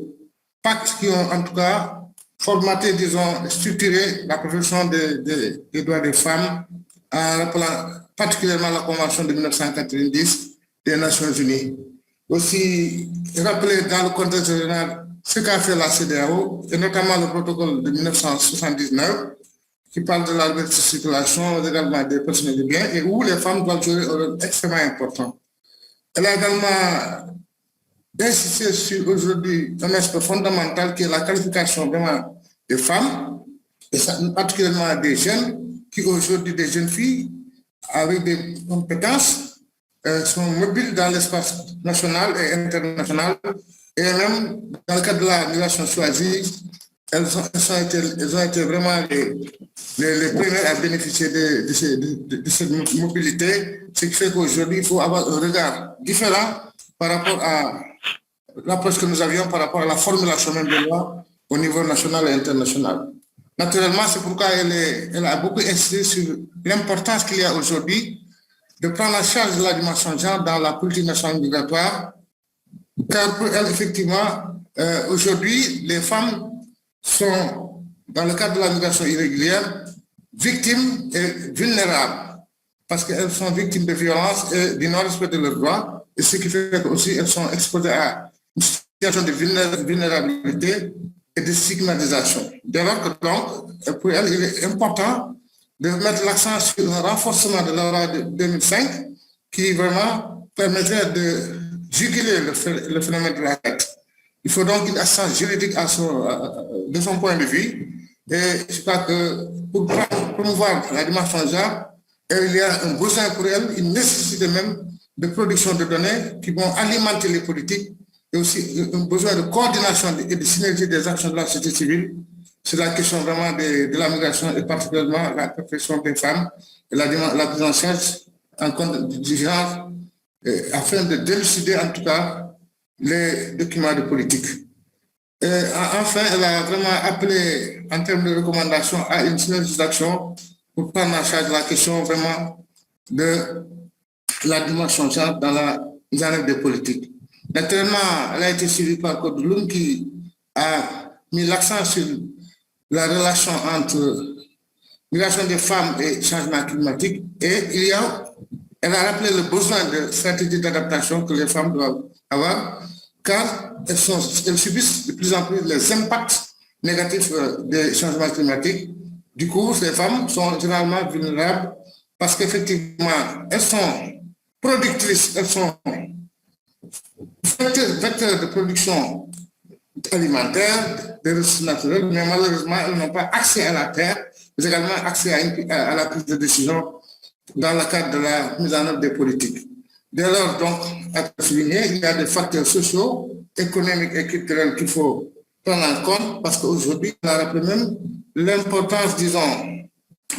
pactes qui ont en tout cas formater, disons, structurer la profession des droits des femmes en rappelant particulièrement la Convention de 1990 des Nations Unies. Aussi, rappeler dans le contexte général ce qu'a fait la CEDEAO, et notamment le protocole de 1979, qui parle de la liberté de circulation, également des personnes et des biens, et où les femmes doivent jouer un rôle extrêmement important. Elle a également insisté sur aujourd'hui un aspect fondamental qui est la qualification vraiment des femmes, et particulièrement des jeunes, qui aujourd'hui, des jeunes filles avec des compétences, sont mobiles dans l'espace national et international, et même dans le cadre de la migration choisie, elles ont été vraiment les premières à bénéficier de cette mobilité, ce qui fait qu'aujourd'hui, il faut avoir un regard différent par rapport à l'approche que nous avions par rapport à la formulation même des lois au niveau national et international. Naturellement, c'est pourquoi elle a beaucoup insisté sur l'importance qu'il y a aujourd'hui de prendre en charge de la dimension genre dans la politique nationale migratoire, car pour elle, effectivement, aujourd'hui, les femmes sont, dans le cadre de la migration irrégulière, victimes et vulnérables, parce qu'elles sont victimes de violences et du non-respect de leurs droits, et ce qui fait qu'aussi elles sont exposées à une situation de vulnérabilité et de stigmatisation. Dès lors que donc, pour elle, il est important de mettre l'accent sur un renforcement de la loi de 2005 qui vraiment permettrait de juguler le phénomène de la traite. Il faut donc une assistance juridique de son point de vue. Et je crois que pour promouvoir la dimension genre, il y a un besoin pour elle, une nécessité même de production de données qui vont alimenter les politiques et aussi un besoin de coordination et de synergie des actions de la société civile sur la question vraiment de la migration et particulièrement la protection des femmes et la prise en charge en compte du genre afin de délucider en tout cas les documents de politique. Et enfin, elle a vraiment appelé en termes de recommandations à une synergie d'action pour prendre en charge la question vraiment de la dimension genre dans la mise en œuvre des politiques. Naturellement, elle a été suivie par Code Bloom qui a mis l'accent sur la relation entre migration des femmes et changement climatique. Et elle a rappelé le besoin de stratégies d'adaptation que les femmes doivent avoir, car elles subissent de plus en plus les impacts négatifs des changements climatiques. Du coup, ces femmes sont généralement vulnérables parce qu'effectivement, elles sont productrices, elles sont vecteurs de production alimentaire, des ressources naturelles, mais malheureusement, elles n'ont pas accès à la terre, mais également accès à la prise de décision dans le cadre de la mise en œuvre des politiques. Dès lors, donc, à souligner, il y a des facteurs sociaux, économiques et culturels qu'il faut prendre en compte parce qu'aujourd'hui, on a rappelé même l'importance, disons,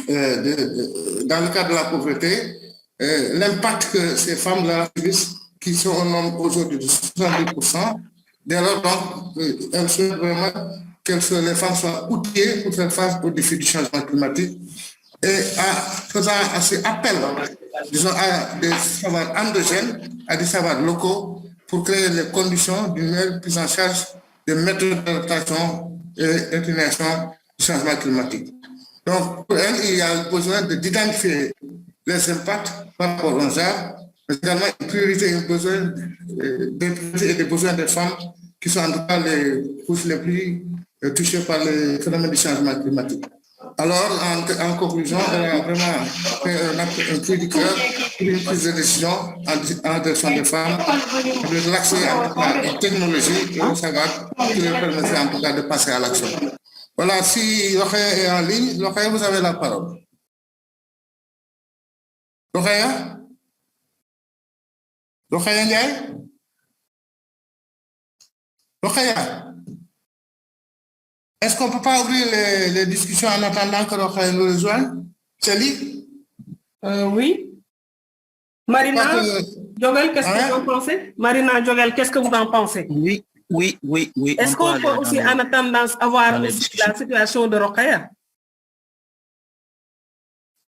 dans le cadre de la pauvreté, l'impact que ces femmes-là subissent, qui sont au nombre aujourd'hui de 70%. Dès lors, donc, elles souhaitent vraiment que les femmes soient outillées pour faire face aux défis du changement climatique et faisant assez appel, disons, à des savoirs endogènes, à des savoirs locaux pour créer les conditions d'une meilleure prise en charge des méthodes d'adaptation et d'atténuation du changement climatique. Donc, pour elle, il y a besoin d'identifier les impacts par rapport aux genre, mais également une priorité, un besoin des besoins des femmes qui sont en tout cas les couches les plus touchées par les phénomènes du changement climatique. Alors, en conclusion, elle a vraiment fait un cri du cœur pour une prise de décision en direction des femmes, avec l'accès à la technologie et au savoir qui leur permettrait en tout cas de passer à l'action. Voilà, si Rokhaya est en ligne, Rokhaya, vous avez la parole. Rokhaya? Rokhaya Ndiaye? Rokhaya? Est-ce qu'on ne peut pas ouvrir les discussions en attendant que Rokhaya nous rejoigne? Célie? Oui. Marina Djogel, qu'est-ce que vous en pensez? Marina Djogel, qu'est-ce que vous en pensez? Oui. Est-ce qu'on peut aussi en attendant avoir aussi la situation de Rokhaya?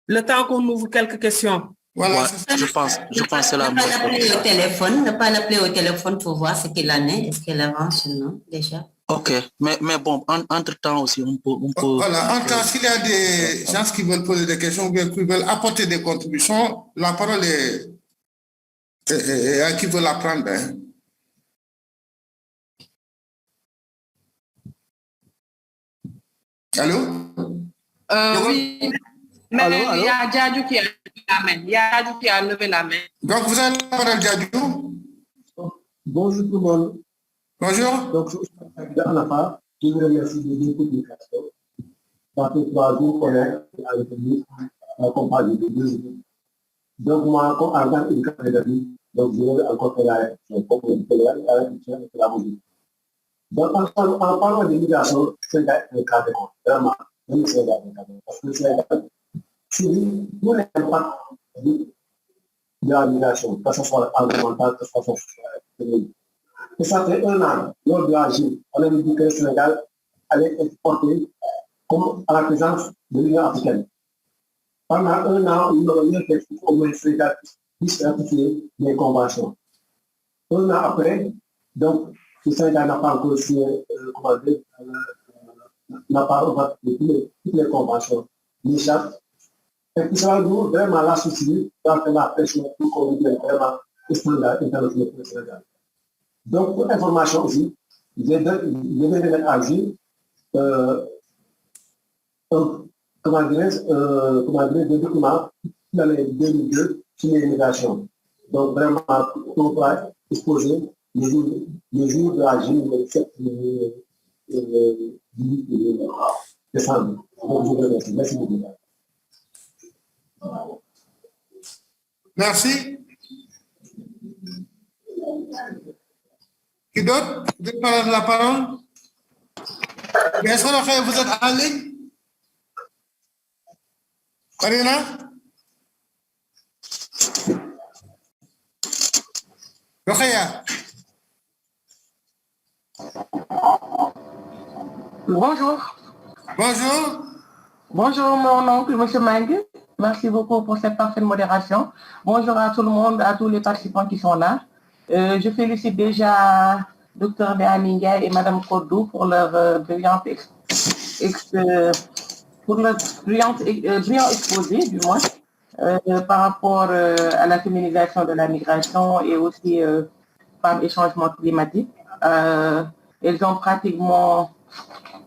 Le temps qu'on ouvre quelques questions. Voilà, je pense que c'est la même chose. Ne pas l'appeler au téléphone pour voir ce qu'il en est. Est-ce qu'elle avance ou non déjà? Ok, mais bon, entre-temps aussi, on peut... Voilà, entre-temps, s'il y a des gens qui veulent poser des questions ou bien qui veulent apporter des contributions, la parole est à qui veut la prendre. Hein. Allô? Oui, mais il y a Djadjou qui a levé la main. Il y a Djadjou qui a levé la main. Donc, vous avez la parole, Djadjou. Bonjour tout le monde. Bonjour. Donc, je suis candidat à la part. Je vous remercie de l'écoute de questions. Ça fait 3 jours qu'on est avec le ministre en compagnie de 2 jours. Donc, moi, comme agent et candidat, donc je vais encore faire la réflexion comme la réflexion et la musique. Donc, en parlant de migration, c'est un cas de compte. Vraiment, c'est un cas de compte. Parce que c'est un cas de compte. Tout l'impact de la migration, que ce soit environnemental, que ce soit social. Et ça fait 1 an, lors de la GIE, on avait dit que le Sénégal allait exporter comme à la présence de l'Union africaine. Pendant 1 an, nous avons eu au moins le Sénégal puisse ratifier les conventions. 1 an après, donc, le Sénégal n'a pas encore signé, n'a pas ratifié toutes les conventions, les chartes. Et puis, ça va nous vraiment la souci dans la pression pour qu'on devienne vraiment le standard international pour le Sénégal. Donc, pour information aussi, je vais remettre à jour des documents de l'année 2002 sur l'immigration. Donc, vraiment, on va exposer les jours de la journée le 7 décembre. Donc, je vous remercie. Merci beaucoup. Merci. Qui d'autre? Vous êtes par la parole? Est-ce que vous êtes en ligne? Marina? Rokhaya? Bonjour. Bonjour. Bonjour, mon oncle, M. Mengue. Merci beaucoup pour cette parfaite modération. Bonjour à tout le monde, à tous les participants qui sont là. Je félicite déjà Dr. Béaminga et Mme Kodou pour leur brillant exposé, du moins, par rapport à la féminisation de la migration et aussi femmes et changements climatiques. Elles ont pratiquement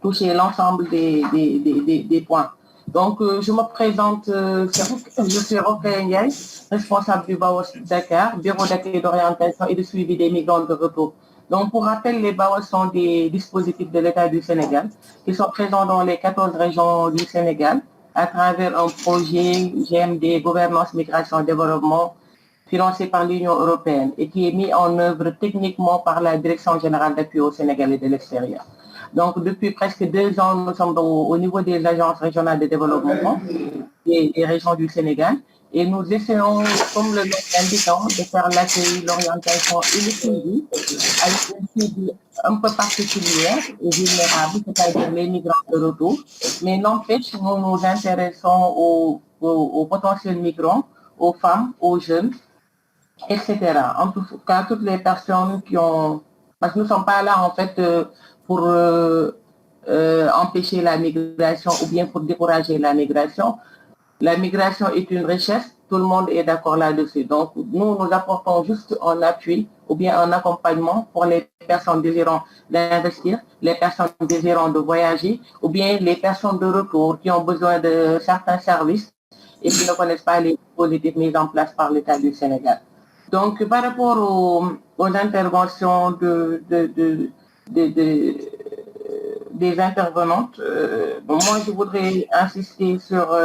touché l'ensemble des points. Donc, je me présente, je suis Rokhaya Ndiaye, responsable du BAOS Dakar, Bureau d'accueil d'orientation et de suivi des migrants de retour. Donc, pour rappel, les BAOS sont des dispositifs de l'État du Sénégal qui sont présents dans les 14 régions du Sénégal à travers un projet GMD, Gouvernance, Migration, Développement, financé par l'Union européenne et qui est mis en œuvre techniquement par la Direction générale d'appui au Sénégal et de l'extérieur. Donc, depuis presque 2 ans, nous sommes au niveau des agences régionales de développement des régions du Sénégal et nous essayons, comme le nom l'indiquant, de faire l'accueil, l'orientation et le suivi avec une cible un peu particulière et vulnérable, c'est-à-dire les migrants de retour. Mais n'empêche, nous nous intéressons aux potentiels migrants, aux femmes, aux jeunes, etc. En tout cas, toutes les personnes qui ont... Parce que nous ne sommes pas là, en fait, pour empêcher la migration ou bien pour décourager la migration. La migration est une richesse, tout le monde est d'accord là-dessus. Donc, nous apportons juste un appui ou bien un accompagnement pour les personnes désirant d'investir, les personnes désirant de voyager ou bien les personnes de retour qui ont besoin de certains services et qui ne connaissent pas les dispositifs mis en place par l'État du Sénégal. Donc, par rapport aux interventions des intervenantes, moi, je voudrais insister sur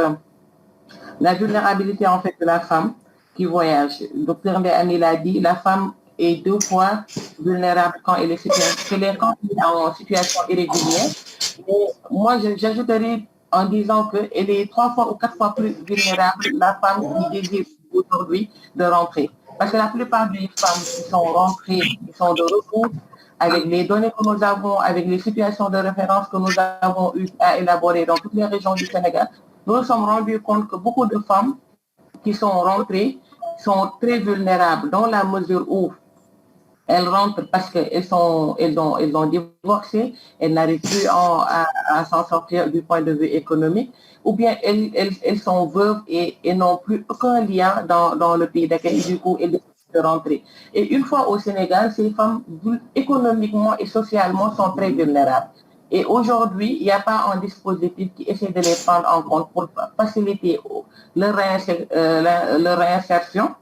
la vulnérabilité, en fait, de la femme qui voyage. Le docteur Ndéani l'a dit, la femme est 2 fois vulnérable quand elle est en situation irrégulière. Et moi, j'ajouterais en disant qu'elle est 3 fois ou 4 fois plus vulnérable, la femme qui désire aujourd'hui de rentrer. Parce que la plupart des femmes qui sont rentrées, qui sont de retour, avec les données que nous avons, avec les situations de référence que nous avons eu à élaborer dans toutes les régions du Sénégal, nous nous sommes rendus compte que beaucoup de femmes qui sont rentrées sont très vulnérables dans la mesure où elles rentrent parce qu'elles ont divorcé, elles n'arrivent plus à s'en sortir du point de vue économique, ou bien elles sont veuves et n'ont plus aucun lien dans le pays d'accueil, du coup, elles décident de rentrer. Et une fois au Sénégal, ces femmes, économiquement et socialement, sont très vulnérables. Et aujourd'hui, il n'y a pas un dispositif qui essaie de les prendre en compte pour faciliter leur réinsertion,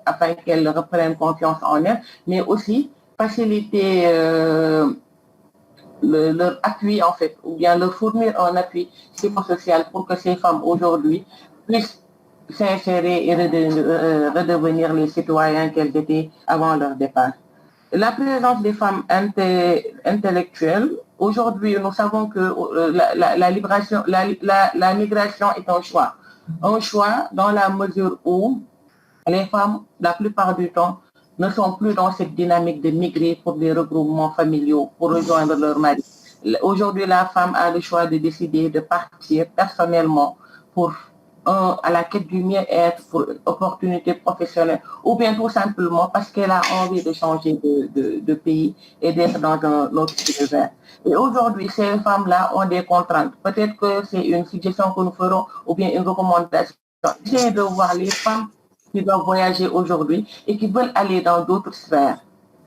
afin qu'elles reprennent confiance en elles, mais aussi faciliter leur appui, en fait, ou bien leur fournir un appui psychosocial pour que ces femmes aujourd'hui puissent s'insérer et redevenir les citoyens qu'elles étaient avant leur départ. La présence des femmes intellectuelles, aujourd'hui, nous savons que la migration est un choix. Un choix dans la mesure où les femmes, la plupart du temps, ne sont plus dans cette dynamique de migrer pour des regroupements familiaux, pour rejoindre leur mari. Aujourd'hui, la femme a le choix de décider de partir personnellement pour à la quête du mieux-être, pour opportunités professionnelles, ou bien tout simplement parce qu'elle a envie de changer de pays et d'être dans un autre univers. Et aujourd'hui, ces femmes-là ont des contraintes. Peut-être que c'est une suggestion que nous ferons, ou bien une recommandation. Essayez de voir les femmes qui doivent voyager aujourd'hui et qui veulent aller dans d'autres sphères.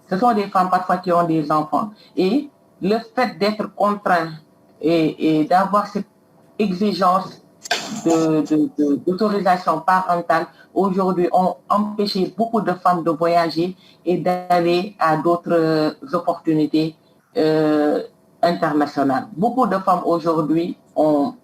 Ce sont des femmes parfois qui ont des enfants. Et le fait d'être contraint et d'avoir cette exigence d'autorisation parentale, aujourd'hui, ont empêché beaucoup de femmes de voyager et d'aller à d'autres opportunités internationales. Beaucoup de femmes aujourd'hui ont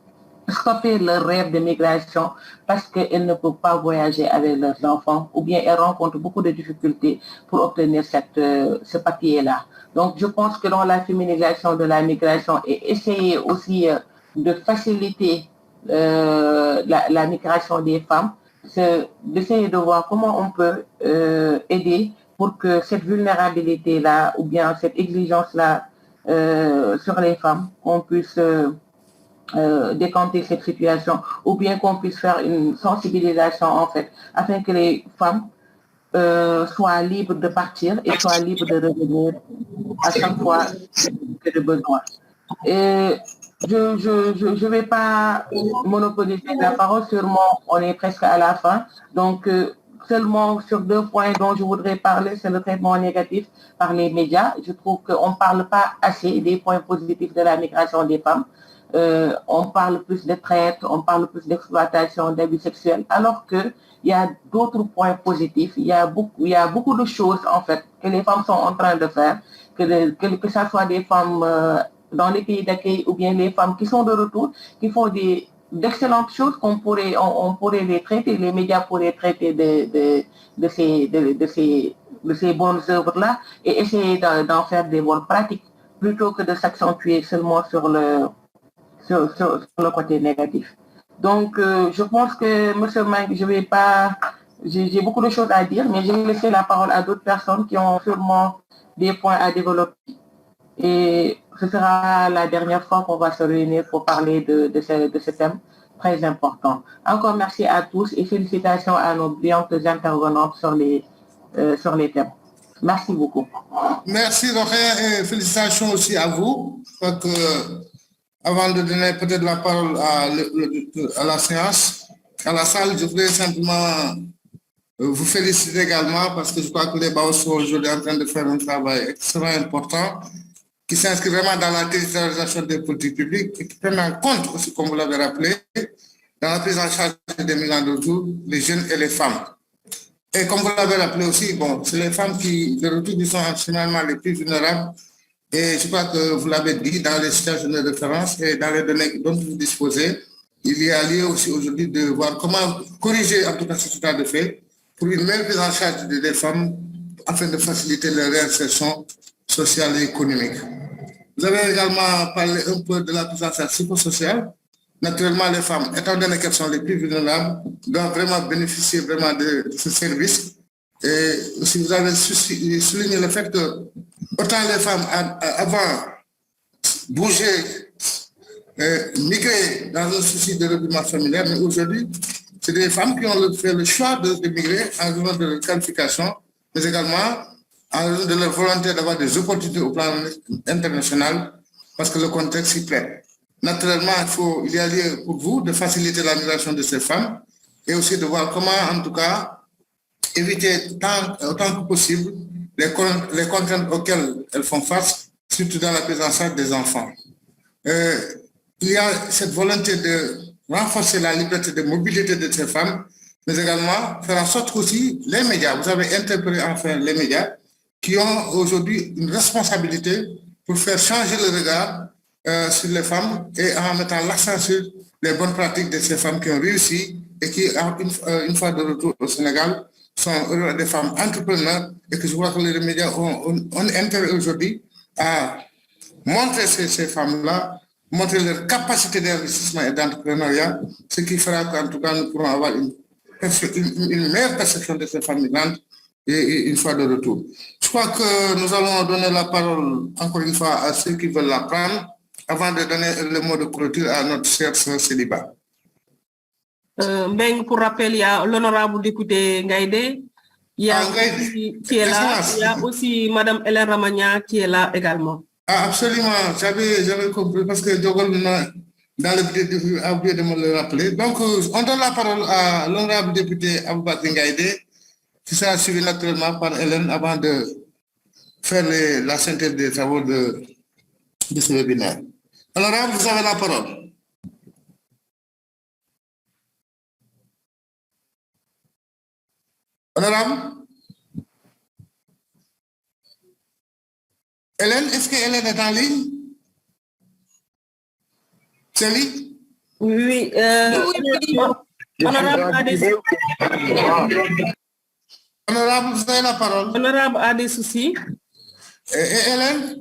stoppé leur rêve de migration parce qu'elles ne peuvent pas voyager avec leurs enfants, ou bien elles rencontrent beaucoup de difficultés pour obtenir ce papier-là. Donc, je pense que dans la féminisation de la migration et essayer aussi de faciliter la migration des femmes, c'est d'essayer de voir comment on peut aider pour que cette vulnérabilité-là ou bien cette exigence-là sur les femmes, qu'on puisse décanter cette situation, ou bien qu'on puisse faire une sensibilisation en fait, afin que les femmes soient libres de partir et soient libres de revenir à chaque fois que de besoin. Et je vais pas monopoliser la parole, sûrement on est presque à la fin, donc seulement sur 2 points dont je voudrais parler, c'est le traitement négatif par les médias. Je trouve qu'on ne parle pas assez des points positifs de la migration des femmes. On parle plus de traite, on parle plus d'exploitation, d'abus sexuels, alors qu'il y a d'autres points positifs. Il y a beaucoup de choses, en fait, que les femmes sont en train de faire, que ça soit des femmes dans les pays d'accueil ou bien les femmes qui sont de retour, qui font d'excellentes choses on pourrait les traiter, les médias pourraient traiter de ces bonnes œuvres-là et essayer d'en faire des bonnes pratiques plutôt que de s'accentuer seulement sur le côté négatif. Donc, je pense que, M. Mike, j'ai beaucoup de choses à dire, mais je vais laisser la parole à d'autres personnes qui ont sûrement des points à développer. Et ce sera la dernière fois qu'on va se réunir pour parler de ce thème très important. Encore merci à tous et félicitations à nos brillantes intervenantes sur les thèmes. Merci beaucoup. Merci, Rocher, et félicitations aussi à vous. Donc, avant de donner peut-être la parole à la séance, à la salle, je voudrais simplement vous féliciter également parce que je crois que les BAO sont aujourd'hui en train de faire un travail extrêmement important qui s'inscrit vraiment dans la territorialisation des politiques publiques et qui prennent en compte aussi, comme vous l'avez rappelé, dans la prise en charge des migrants de retour, les jeunes et les femmes. Et comme vous l'avez rappelé aussi, bon, c'est les femmes qui, de retour, qui sont finalement les plus vulnérables. Et je crois que vous l'avez dit dans les situations de référence et dans les données dont vous disposez, il y a lieu aussi aujourd'hui de voir comment corriger en tout cas ce état de fait pour une meilleure prise en charge des femmes afin de faciliter leur réinsertion sociale et économique. Vous avez également parlé un peu de la prise en charge psychosociale. Naturellement, les femmes, étant donné qu'elles sont les plus vulnérables, doivent vraiment bénéficier vraiment de ce service. Et si vous avez souligné le fait que autant les femmes avant bouger, migrer dans un souci de regroupement familial, mais aujourd'hui, c'est des femmes qui ont fait le choix de migrer en raison de qualification, mais également en raison de leur volonté d'avoir des opportunités au plan international, parce que le contexte y plaît. Naturellement, il y a lieu pour vous de faciliter la migration de ces femmes et aussi de voir comment, en tout cas, éviter autant que possible les contraintes auxquelles elles font face, surtout dans la prise en charge des enfants. Il y a cette volonté de renforcer la liberté de mobilité de ces femmes, mais également faire en sorte aussi les médias, vous avez interpellé enfin les médias, qui ont aujourd'hui une responsabilité pour faire changer le regard sur les femmes et en mettant l'accent sur les bonnes pratiques de ces femmes qui ont réussi et qui, une fois de retour au Sénégal, sont des femmes entrepreneurs et que je crois que les médias ont intérêt aujourd'hui à montrer ces femmes-là, montrer leur capacité d'investissement et d'entrepreneuriat, ce qui fera qu'en tout cas nous pourrons avoir une meilleure perception de ces femmes migrantes et une fois de retour. Je crois que nous allons donner la parole encore une fois à ceux qui veulent la prendre avant de donner le mot de clôture à notre chère sœur Céliba. Pour rappel, il y a l'honorable député Ngaïdé, il y a qui est là, il y a aussi Madame Hélène Ramagna qui est là également. Ah, absolument, j'avais compris parce que Djogol dans le vidéo a oublié de me le rappeler. Donc, on donne la parole à l'honorable député Aboubakar Ngaïdé, qui sera suivi naturellement par Hélène avant de faire la synthèse des travaux de ce webinaire. Honorable, vous avez la parole. Honorable Hélène, est-ce que Hélène est en ligne? Célie? Oui, honorable a des soucis. Honorable, vous avez la parole. Honorable a des soucis. Et Hélène?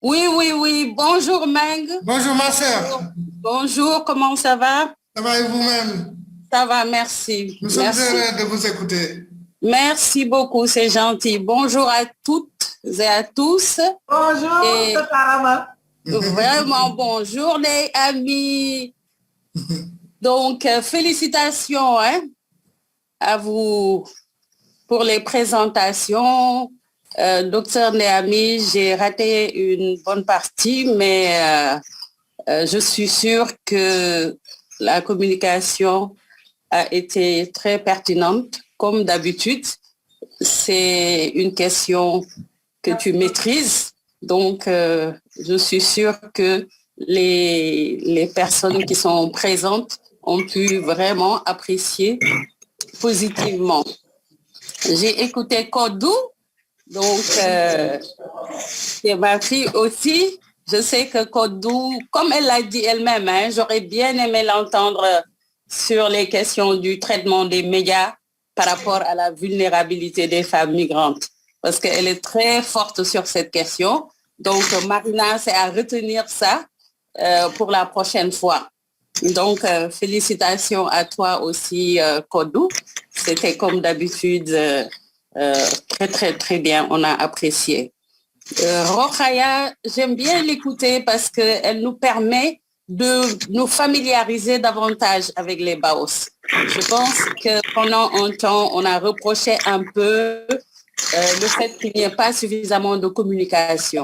Oui. Bonjour, Meng. Bonjour, ma sœur. Bonjour, comment ça va? Ça va et vous-même? Ça va, merci. Nous sommes heureux de vous écouter. Merci beaucoup, c'est gentil. Bonjour à toutes et à tous. Bonjour, Karama. Vraiment, bonjour les amis. Donc, félicitations à vous pour les présentations. Docteur Néami, j'ai raté une bonne partie, mais je suis sûre que la communication a été très pertinente. Comme d'habitude, c'est une question que tu maîtrises. Donc, je suis sûre que les personnes qui sont présentes ont pu vraiment apprécier positivement. J'ai écouté Kodou, donc c'est ma fille aussi. Je sais que Kodou, comme elle l'a dit elle-même, j'aurais bien aimé l'entendre sur les questions du traitement des médias par rapport à la vulnérabilité des femmes migrantes, parce qu'elle est très forte sur cette question. Donc, Marina, c'est à retenir ça pour la prochaine fois. Donc, félicitations à toi aussi, Kodou. C'était comme d'habitude très bien. On a apprécié. Rokhaya, j'aime bien l'écouter parce qu'elle nous permet de nous familiariser davantage avec les Baos. Je pense que pendant un temps, on a reproché un peu le fait qu'il n'y ait pas suffisamment de communication.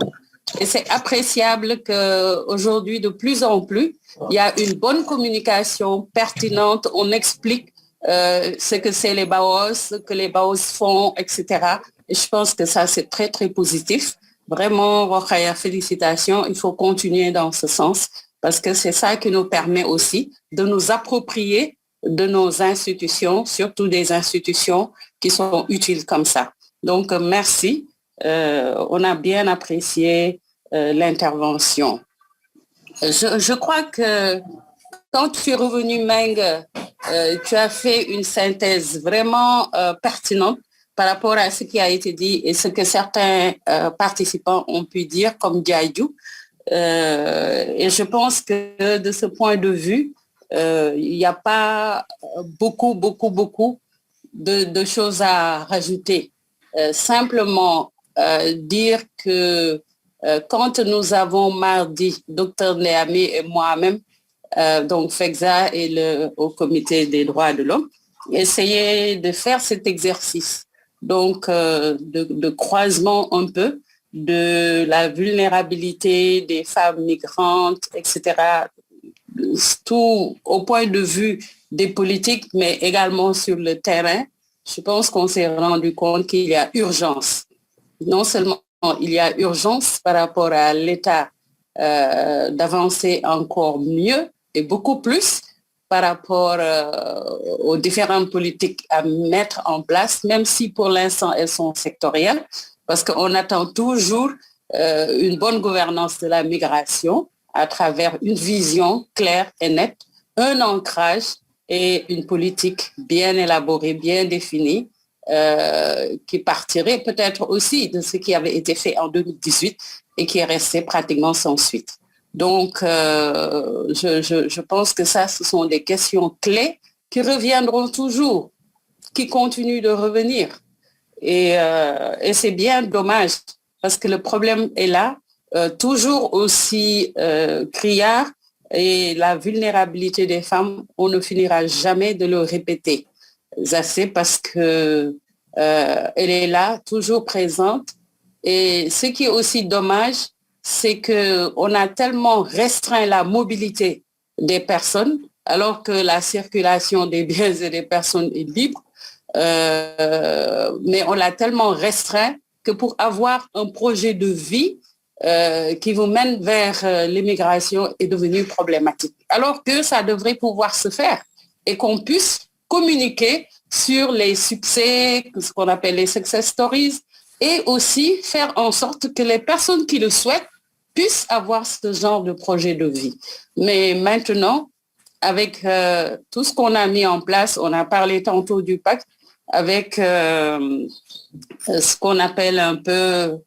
Et c'est appréciable qu'aujourd'hui, de plus en plus, il y a une bonne communication pertinente. On explique ce que c'est les Baos, ce que les Baos font, etc. Et je pense que ça, c'est très positif. Vraiment, Rokhaya, félicitations. Il faut continuer dans ce sens parce que c'est ça qui nous permet aussi de nous approprier de nos institutions, surtout des institutions qui sont utiles comme ça. Donc, merci. On a bien apprécié l'intervention. Je crois que quand tu es revenu, Meng, tu as fait une synthèse vraiment pertinente par rapport à ce qui a été dit et ce que certains participants ont pu dire, comme Diaydou. Et je pense que de ce point de vue, il n'y a pas beaucoup de choses à rajouter. Simplement dire que quand nous avons mardi, Dr Néami et moi-même, donc FEXA et le Haut Comité des droits de l'homme, essayer de faire cet exercice, donc de croisement un peu de la vulnérabilité des femmes migrantes, etc., tout au point de vue des politiques, mais également sur le terrain. Je pense qu'on s'est rendu compte qu'il y a urgence. Non seulement il y a urgence par rapport à l'État d'avancer encore mieux et beaucoup plus par rapport aux différentes politiques à mettre en place, même si pour l'instant elles sont sectorielles, parce qu'on attend toujours une bonne gouvernance de la migration à travers une vision claire et nette, un ancrage et une politique bien élaborée, bien définie, qui partirait peut-être aussi de ce qui avait été fait en 2018 et qui est resté pratiquement sans suite. Donc, je pense que ça, ce sont des questions clés qui reviendront toujours, qui continuent de revenir. Et c'est bien dommage parce que le problème est là, toujours aussi criard, et la vulnérabilité des femmes, on ne finira jamais de le répéter assez parce que elle est là, toujours présente. Et ce qui est aussi dommage, c'est qu'on a tellement restreint la mobilité des personnes, alors que la circulation des biens et des personnes est libre. Mais on l'a tellement restreint que pour avoir un projet de vie qui vous mène vers l'immigration est devenu problématique. Alors que ça devrait pouvoir se faire et qu'on puisse communiquer sur les succès, ce qu'on appelle les success stories, et aussi faire en sorte que les personnes qui le souhaitent puissent avoir ce genre de projet de vie. Mais maintenant, avec tout ce qu'on a mis en place, on a parlé tantôt du pacte, avec ce qu'on appelle un peu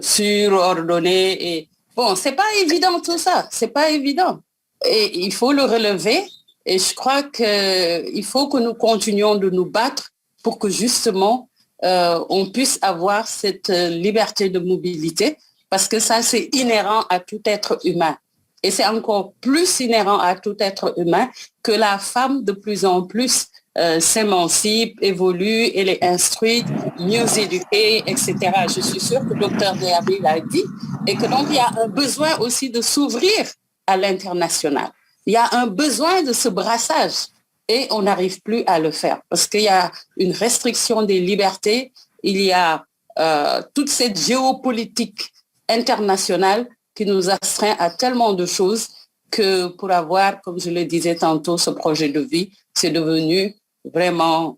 surordonné. Et bon, c'est pas évident tout ça, c'est pas évident. Et il faut le relever. Et je crois qu'il faut que nous continuions de nous battre pour que justement on puisse avoir cette liberté de mobilité, parce que ça, c'est inhérent à tout être humain. Et c'est encore plus inhérent à tout être humain que la femme de plus en plus s'émancipe, évolue, elle est instruite, mieux éduquée, etc. Je suis sûre que le docteur Diaby l'a dit, et que donc il y a un besoin aussi de s'ouvrir à l'international. Il y a un besoin de ce brassage et on n'arrive plus à le faire parce qu'il y a une restriction des libertés, il y a toute cette géopolitique internationale qui nous astreint à tellement de choses que pour avoir, comme je le disais tantôt, ce projet de vie, c'est devenu vraiment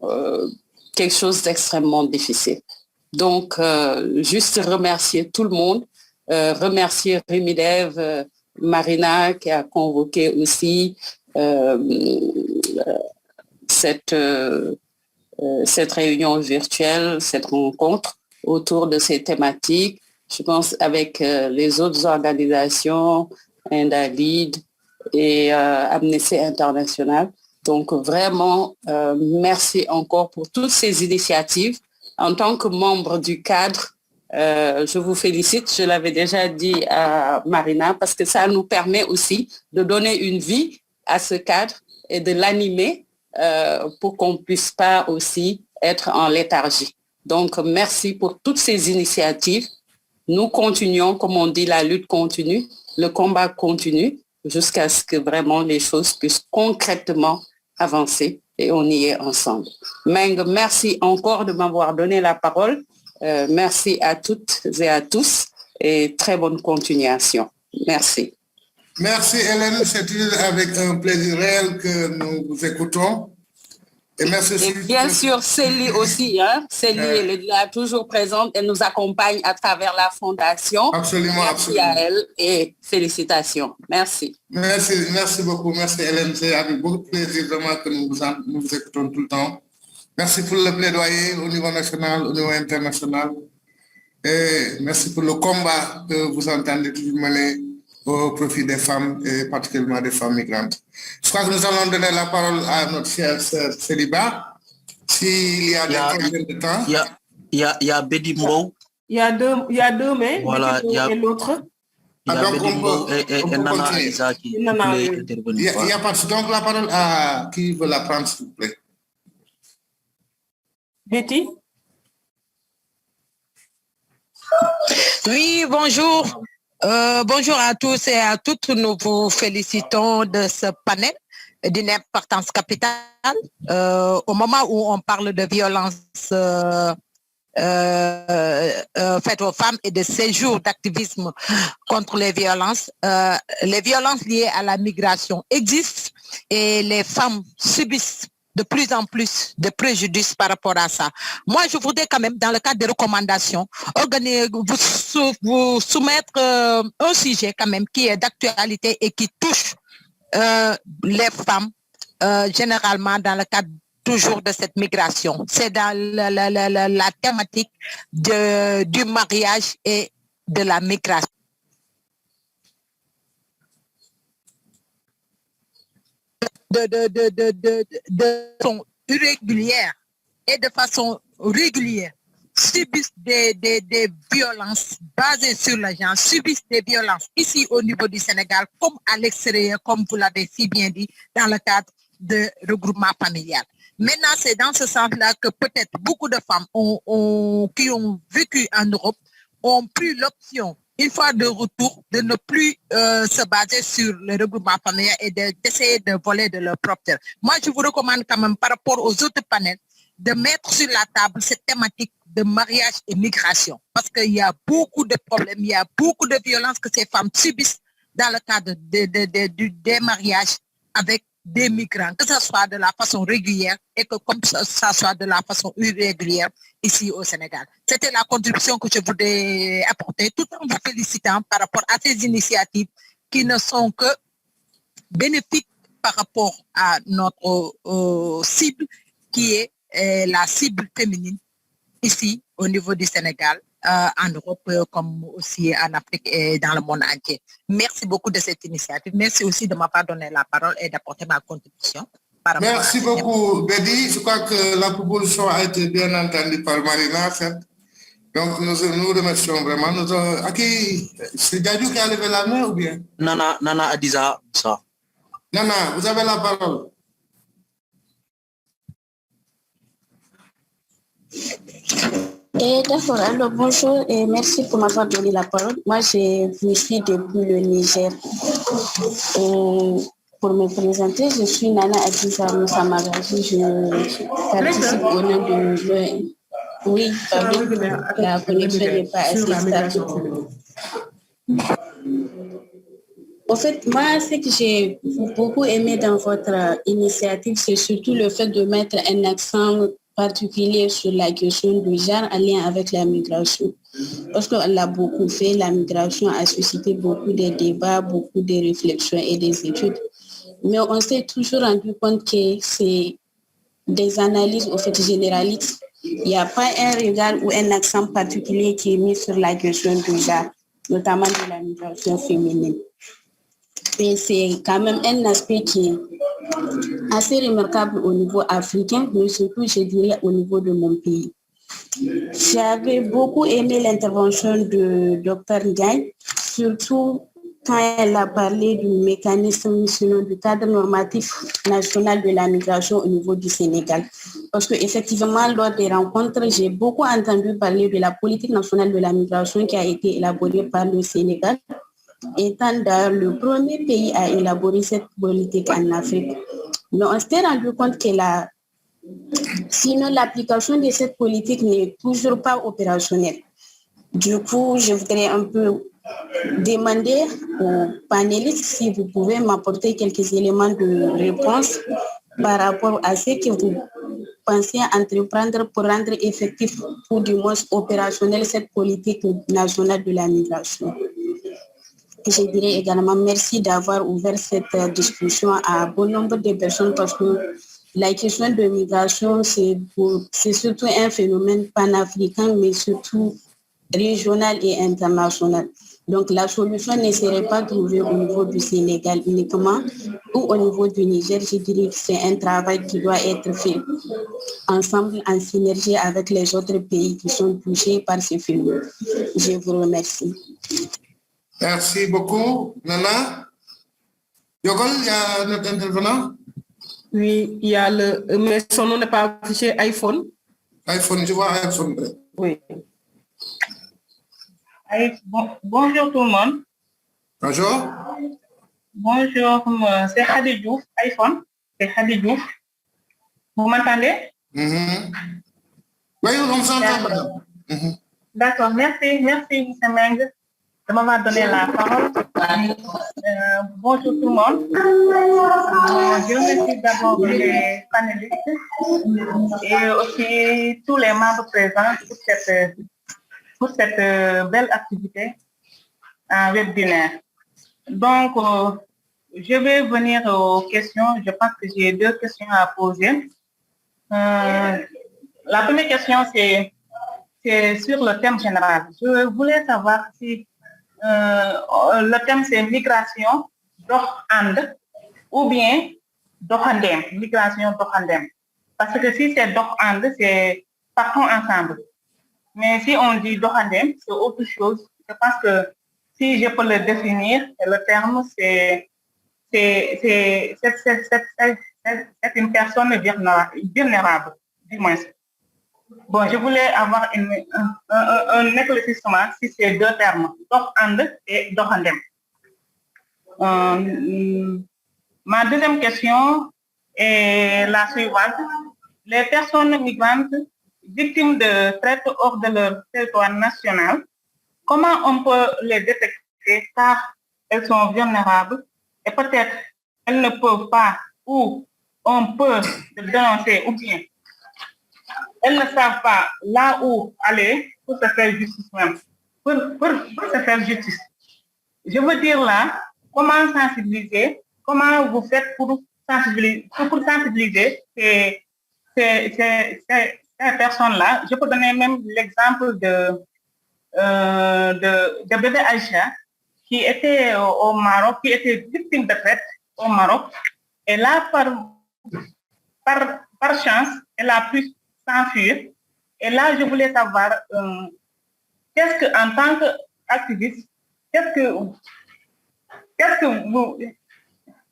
quelque chose d'extrêmement difficile. Donc, juste remercier tout le monde, remercier Remidev, Marina qui a convoqué aussi cette réunion virtuelle, cette rencontre autour de ces thématiques. Je pense avec les autres organisations, Indalid et Amnesty International. Donc vraiment, merci encore pour toutes ces initiatives. En tant que membre du cadre, je vous félicite, je l'avais déjà dit à Marina, parce que ça nous permet aussi de donner une vie à ce cadre et de l'animer pour qu'on ne puisse pas aussi être en léthargie. Donc, merci pour toutes ces initiatives. Nous continuons, comme on dit, la lutte continue, le combat continue, jusqu'à ce que vraiment les choses puissent concrètement avancer et on y est ensemble. Meng, merci encore de m'avoir donné la parole. Merci à toutes et à tous et très bonne continuation. Merci. Merci Hélène, c'est avec un plaisir réel que nous vous écoutons. Et merci aussi. Et bien sûr, Célie aussi, hein? Célie, elle est là toujours présente, elle nous accompagne à travers la fondation. Absolument, merci absolument. à elle et félicitations. Merci. Merci beaucoup, merci Hélène, c'est avec beaucoup de plaisir vraiment que nous vous écoutons tout le temps. Merci pour le plaidoyer au niveau national, au niveau international. Et merci pour le combat que vous entendez toujours mener au profit des femmes et particulièrement des femmes migrantes. Je crois que nous allons donner la parole à notre chère sœur Céliba. S'il y a des temps. Il y a Bedi Mbow. Il y a deux mais voilà, il y a l'autre. Il y a Bedi Mbow et Nana Aïssa qui voulait intervenir. Il y a pas donc la parole à qui veut la prendre, s'il vous plaît. Betty? Oui, bonjour. Bonjour à tous et à toutes. Nous vous félicitons de ce panel d'une importance capitale. Au moment où on parle de violence faites aux femmes et de ces jours d'activisme contre les violences liées à la migration existent et les femmes subissent de plus en plus de préjudices par rapport à ça. Moi, je voudrais quand même, dans le cadre des recommandations, vous soumettre un sujet quand même qui est d'actualité et qui touche les femmes généralement dans le cadre toujours de cette migration. C'est dans la thématique du mariage et de la migration. De façon irrégulière et de façon régulière subissent des violences basées sur le genre, subissent des violences ici au niveau du Sénégal comme à l'extérieur, comme vous l'avez si bien dit, dans le cadre de regroupement familial. Maintenant, c'est dans ce sens-là que peut-être beaucoup de femmes qui ont vécu en Europe ont pris l'option, une fois de retour, de ne plus se baser sur le regroupement familial et d'essayer de voler de leur propre terre. Moi, je vous recommande quand même, par rapport aux autres panels, de mettre sur la table cette thématique de mariage et migration. Parce qu'il y a beaucoup de problèmes, il y a beaucoup de violences que ces femmes subissent dans le cadre des mariages avec des migrants, que ce soit de la façon régulière et que comme ça soit de la façon irrégulière ici au Sénégal. C'était la contribution que je voulais apporter, tout en vous félicitant par rapport à ces initiatives qui ne sont que bénéfiques par rapport à notre cible, qui est la cible féminine ici au niveau du Sénégal, en Europe comme aussi en Afrique et dans le monde entier. Merci beaucoup de cette initiative. Merci aussi de m'avoir donné la parole et d'apporter ma contribution. Merci beaucoup, Bédi. Je crois que la proposition a été bien entendue par Marina. Donc, nous remercions vraiment. C'est Diadou qui a levé la main ou bien? Nana Adiza, ça. Nana, vous avez la parole. D'accord, alors bonjour et merci pour m'avoir donné la parole. Moi, je suis depuis le Niger. Pour me présenter, je suis Nana Adiza Moussa Magaji. Je participe au nom de... Oui, pardon, la connexion n'est pas assez stable. En fait, moi, ce que j'ai beaucoup aimé dans votre initiative, c'est surtout le fait de mettre un accent particulier sur la question du genre en lien avec la migration. Parce qu'on l'a beaucoup fait, la migration a suscité beaucoup de débats, beaucoup de réflexions et des études. Mais on s'est toujours rendu compte que c'est des analyses au fait généralistes. Il n'y a pas un regard ou un accent particulier qui est mis sur la question du genre, notamment de la migration féminine. Et c'est quand même un aspect qui est assez remarquable au niveau africain, mais surtout, je dirais, au niveau de mon pays. J'avais beaucoup aimé l'intervention de Dr Gagne, surtout quand elle a parlé du mécanisme, sinon du cadre normatif national de la migration au niveau du Sénégal. Parce qu'effectivement, lors des rencontres, j'ai beaucoup entendu parler de la politique nationale de la migration qui a été élaborée par le Sénégal, étant le premier pays à élaborer cette politique en Afrique. Mais on s'est rendu compte que sinon l'application de cette politique n'est toujours pas opérationnelle. Du coup, je voudrais un peu demander aux panélistes si vous pouvez m'apporter quelques éléments de réponse par rapport à ce que vous pensez entreprendre pour rendre effectif ou du moins opérationnelle cette politique nationale de la migration. Je dirais également merci d'avoir ouvert cette discussion à bon nombre de personnes parce que la question de migration, c'est surtout un phénomène panafricain, mais surtout régional et international. Donc la solution ne serait pas trouvée au niveau du Sénégal uniquement ou au niveau du Niger. Je dirais que c'est un travail qui doit être fait ensemble en synergie avec les autres pays qui sont touchés par ce phénomène. Je vous remercie. Merci beaucoup, Nana. Yogol, il y a notre intervenant? Oui, il y a mais son nom n'est pas affiché, iPhone. iPhone, je vois iPhone. Oui. Bonjour tout le monde. Bonjour. Bonjour, c'est Khady Diouf, iPhone. C'est Khady Diouf. Vous m'entendez? Oui, on s'entend. D'accord, merci, M. Meng de m'avoir donné la parole. Bonjour tout le monde. Je remercie d'abord les panélistes et aussi tous les membres présents pour cette belle activité en webinaire. Donc, je vais venir aux questions. Je pense que j'ai 2 questions à poser. La première question, c'est sur le thème général. Je voulais savoir si le thème c'est migration, Dox-And, ou bien Doxandem, migration Doxandem. Parce que si c'est Dox-And, c'est partons ensemble. Mais si on dit Doxandem, c'est autre chose. Je pense que si je peux le définir, le terme c'est une personne vulnérable, du moins. Bon, je voulais avoir un éclaircissement si c'est 2 termes, Dox-And et Doxandem. Ma deuxième question est la suivante. Les personnes migrantes victimes de traite hors de leur territoire national, comment on peut les détecter car elles sont vulnérables et peut-être elles ne peuvent pas ou on peut les dénoncer ou bien elles ne savent pas là où aller pour se faire justice même, pour se faire justice. Je veux dire là, comment sensibiliser, comment vous faites pour sensibiliser ces personnes-là. Je peux donner même l'exemple de bébé Aïcha qui était au Maroc, qui était victime de traite au Maroc. Et là, par chance, elle a pu s'enfuir. Et là, je voulais savoir, qu'est-ce que, en tant qu'activiste, qu'est-ce que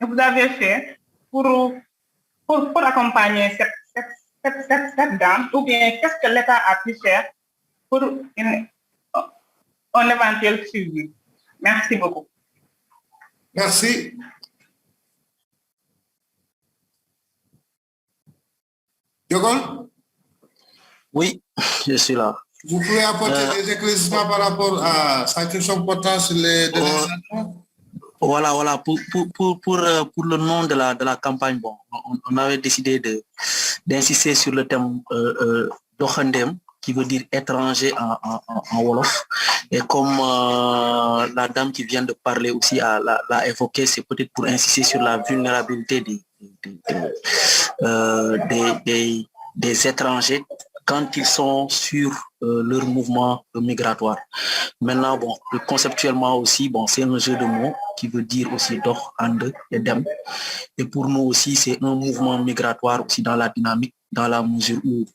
vous avez fait pour accompagner cette dame, ou bien qu'est-ce que l'État a pu faire pour un éventuel suivi? Merci beaucoup. Merci. Yogol? Oui, je suis là. Vous pouvez apporter des éclaircissements par rapport à sa question portant sur les Voilà. Pour le nom de la campagne, bon, on avait décidé d'insister sur le thème Doxandem, qui veut dire étranger en Wolof. Et comme la dame qui vient de parler aussi l'a évoqué, c'est peut-être pour insister sur la vulnérabilité des étrangers quand ils sont sur leur mouvement migratoire. Maintenant, bon, conceptuellement aussi, bon, c'est un jeu de mots qui veut dire aussi Dox-And et Dem. Et pour nous aussi, c'est un mouvement migratoire aussi dans la dynamique, dans la mesure où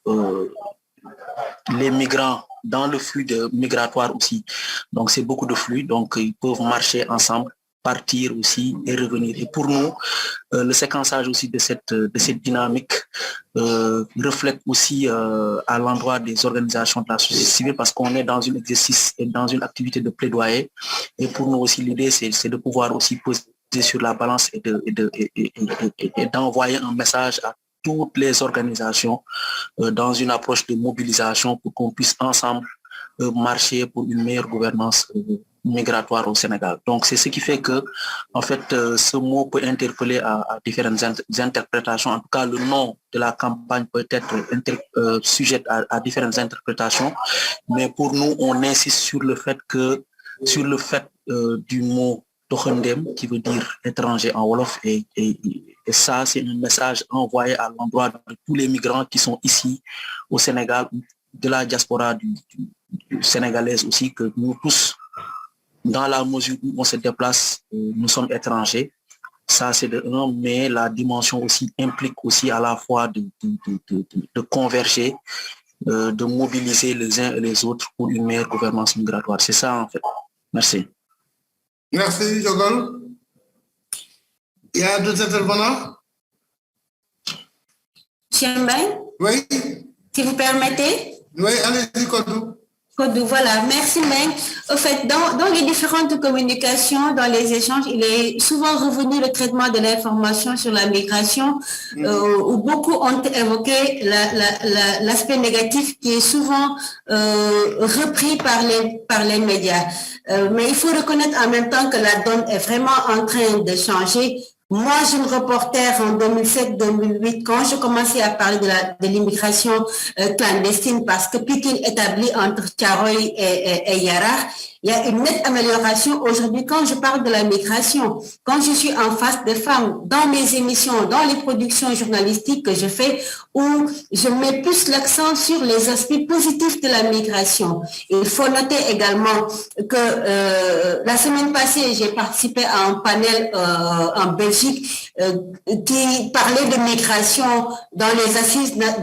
les migrants dans le flux migratoire aussi. Donc, c'est beaucoup de flux, donc ils peuvent marcher ensemble, partir aussi et revenir. Et pour nous, le séquençage aussi de cette dynamique reflète aussi à l'endroit des organisations de la société civile parce qu'on est dans un exercice et dans une activité de plaidoyer. Et pour nous aussi, l'idée, c'est de pouvoir aussi poser sur la balance et d'envoyer un message à toutes les organisations dans une approche de mobilisation pour qu'on puisse ensemble marcher pour une meilleure gouvernance migratoire au Sénégal. Donc c'est ce qui fait que en fait ce mot peut interpeller à différentes interprétations. En tout cas, le nom de la campagne peut être sujet à différentes interprétations, mais pour nous on insiste sur le fait du mot Doxandem qui veut dire étranger en Wolof et ça c'est un message envoyé à l'endroit de tous les migrants qui sont ici au Sénégal, de la diaspora du sénégalaise aussi, que nous tous, dans la mesure où on se déplace, nous sommes étrangers. Ça, c'est de un, mais la dimension aussi implique aussi à la fois de converger, de mobiliser les uns et les autres pour une meilleure gouvernance migratoire. C'est ça, en fait. Merci. Merci, Jogol. Il y a d'autres intervenants? Monsieur Mbaye? Oui. Si vous permettez? Oui, allez-y, Kodou. Voilà, merci Meng. En fait, dans les différentes communications, dans les échanges, il est souvent revenu le traitement de l'information sur la migration, où beaucoup ont évoqué l'aspect négatif qui est souvent repris par les médias. Mais il faut reconnaître en même temps que la donne est vraiment en train de changer. Moi, jeune reporter en 2007-2008, quand je commençais à parler de l'immigration clandestine, parce que Pikine établi entre Thiaroye et Yara, il y a une nette amélioration aujourd'hui quand je parle de la migration. Quand je suis en face des femmes, dans mes émissions, dans les productions journalistiques que je fais, où je mets plus l'accent sur les aspects positifs de la migration. Il faut noter également que la semaine passée, j'ai participé à un panel en Belgique qui parlait de migration dans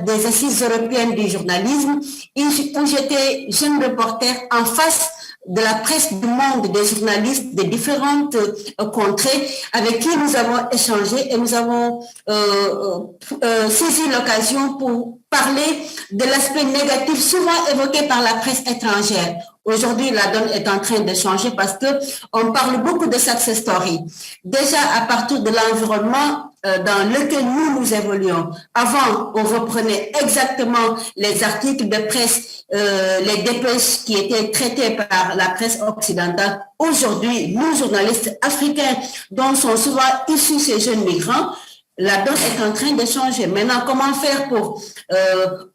des assises européennes du journalisme, où j'étais jeune reporter en face de la presse du monde, des journalistes de différentes contrées avec qui nous avons échangé et nous avons saisi l'occasion pour parler de l'aspect négatif souvent évoqué par la presse étrangère. Aujourd'hui, la donne est en train de changer parce que on parle beaucoup de success story. Déjà, à partir de l'environnement dans lequel nous évoluons. Avant, on reprenait exactement les articles de presse, les dépêches qui étaient traitées par la presse occidentale. Aujourd'hui, nous, journalistes africains, dont sont souvent issus ces jeunes migrants, la donne est en train de changer. Maintenant, comment faire pour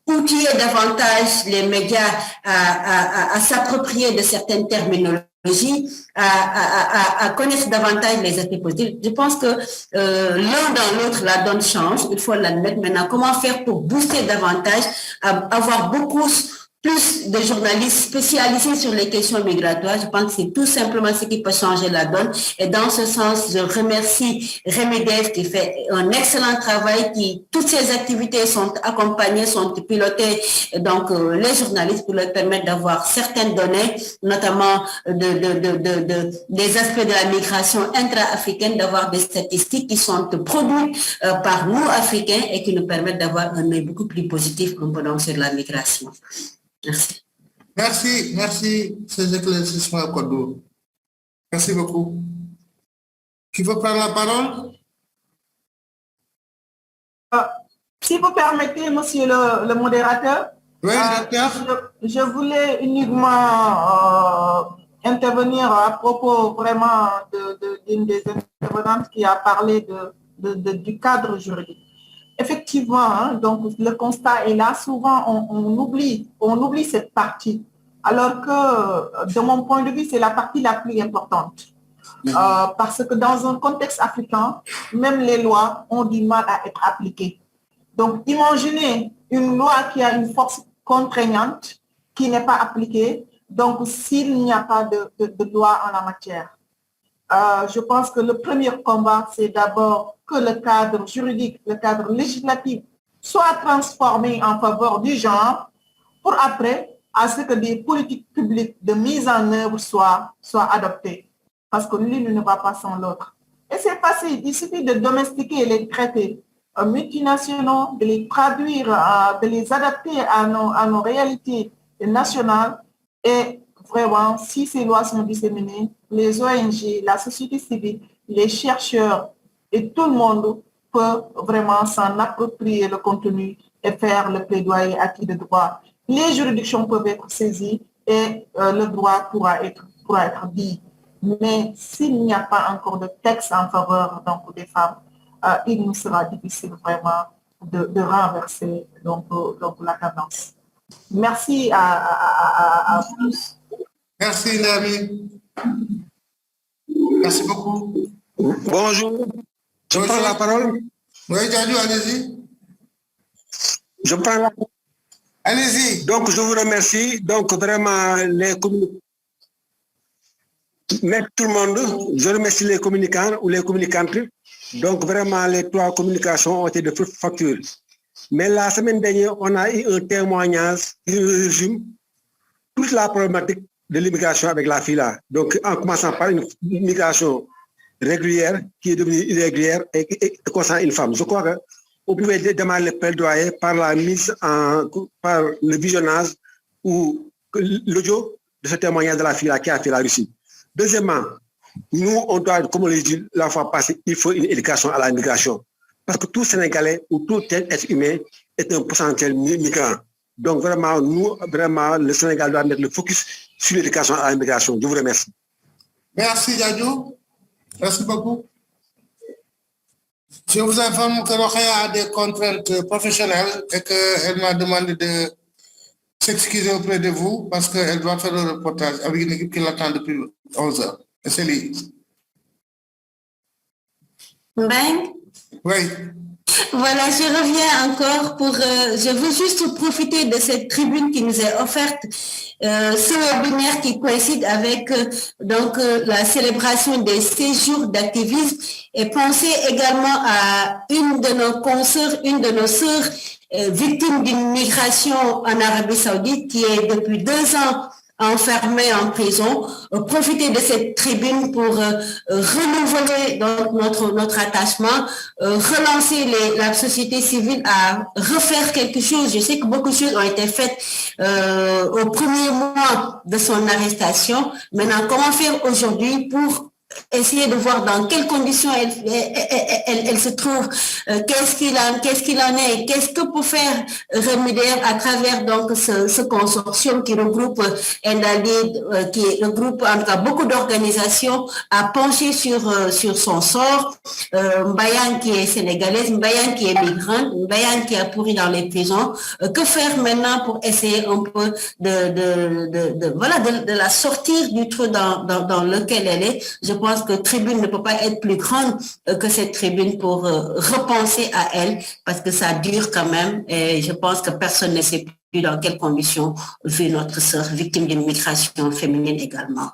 outiller davantage les médias à s'approprier de certaines terminologies, à connaître davantage les aspects positifs? Je pense que l'un dans l'autre, la donne change, il faut l'admettre. Maintenant, comment faire pour booster davantage, avoir beaucoup plus de journalistes spécialisés sur les questions migratoires? Je pense que c'est tout simplement ce qui peut changer la donne. Et dans ce sens, je remercie Rémi Dev qui fait un excellent travail, toutes ces activités sont accompagnées, sont pilotées, donc les journalistes pour leur permettre d'avoir certaines données, notamment des aspects de la migration intra-africaine, d'avoir des statistiques qui sont produites par nous, Africains, et qui nous permettent d'avoir un œil beaucoup plus positif sur la migration. Merci. Merci, ces éclaircissements, Kodo. Merci beaucoup. Qui veut prendre la parole? Si vous permettez, monsieur le modérateur, oui, je voulais uniquement intervenir à propos vraiment d'une des intervenantes qui a parlé du cadre juridique. Effectivement, hein, donc le constat est là. Souvent, on oublie cette partie, alors que, de mon point de vue, c'est la partie la plus importante. Parce que dans un contexte africain, même les lois ont du mal à être appliquées. Donc, imaginez une loi qui a une force contraignante qui n'est pas appliquée, donc s'il n'y a pas de loi en la matière. Je pense que le premier combat, c'est d'abord que le cadre juridique, le cadre législatif soit transformé en faveur du genre pour après, à ce que des politiques publiques de mise en œuvre soient adoptées. Parce que l'une ne va pas sans l'autre. Et c'est facile, il suffit de domestiquer les traités multinationaux, de les traduire, de les adapter à nos réalités nationales. Et vraiment, si ces lois sont disséminées, les ONG, la société civile, les chercheurs et tout le monde peut vraiment s'en approprier le contenu et faire le plaidoyer acquis de droit. Les juridictions peuvent être saisies et le droit pourra être dit. Mais s'il n'y a pas encore de texte en faveur donc, des femmes, il nous sera difficile vraiment de renverser donc, la tendance. Merci à tous. Merci, Nami. Merci beaucoup. Bonjour. Je prends la parole. Oui, Djadou, allez-y. Je prends la parole. Allez-y. Donc, je vous remercie. Donc, vraiment, merci tout le monde. Je remercie les communicants ou les communicantes. Donc, vraiment, les trois communications ont été de facture. Mais la semaine dernière, on a eu un témoignage qui résume toute la problématique de l'immigration avec la FILA. Donc, en commençant par une migration régulière qui est devenue irrégulière et concernant une femme. Je crois qu'on pouvait démarrer le plaidoyer par la mise par le visionnage ou l'audio de ce témoignage de la fille qui a fait la Russie. Deuxièmement, nous, on doit, comme on l'a dit la fois passée, il faut une éducation à la migration. Parce que tout Sénégalais ou tout être humain est un potentiel migrant. Donc vraiment, le Sénégal doit mettre le focus sur l'éducation à la migration. Je vous remercie. Merci, Yadjo. Merci beaucoup. Je vous informe que Rokhaya a des contraintes professionnelles et qu'elle m'a demandé de s'excuser auprès de vous parce qu'elle doit faire le reportage avec une équipe qui l'attend depuis 11 heures. Et c'est lui. Ben? Oui. Voilà, je reviens encore je veux juste profiter de cette tribune qui nous est offerte, ce webinaire qui coïncide avec la célébration des 6 jours d'activisme et penser également à une de nos consoeurs, une de nos sœurs victimes d'une migration en Arabie Saoudite qui est depuis 2 ans enfermés en prison, profiter de cette tribune pour renouveler donc notre attachement, relancer la société civile à refaire quelque chose. Je sais que beaucoup de choses ont été faites au premier mois de son arrestation. Maintenant, comment faire aujourd'hui pour essayer de voir dans quelles conditions elle se trouve, qu'est-ce qu'il en est, qu'est-ce que peut faire Remediaire à travers donc ce consortium qui regroupe qui regroupe en tout cas beaucoup d'organisations à pencher sur son sort. Mbayang qui est sénégalaise, Mbayang qui est migrante, Mbayang qui a pourri dans les prisons. Que faire maintenant pour essayer un peu de la sortir du trou dans lequel elle est? Je pense que Tribune ne peut pas être plus grande que cette tribune pour repenser à elle, parce que ça dure quand même et je pense que personne ne sait plus dans quelles conditions vit notre sœur, victime d'une migration féminine également.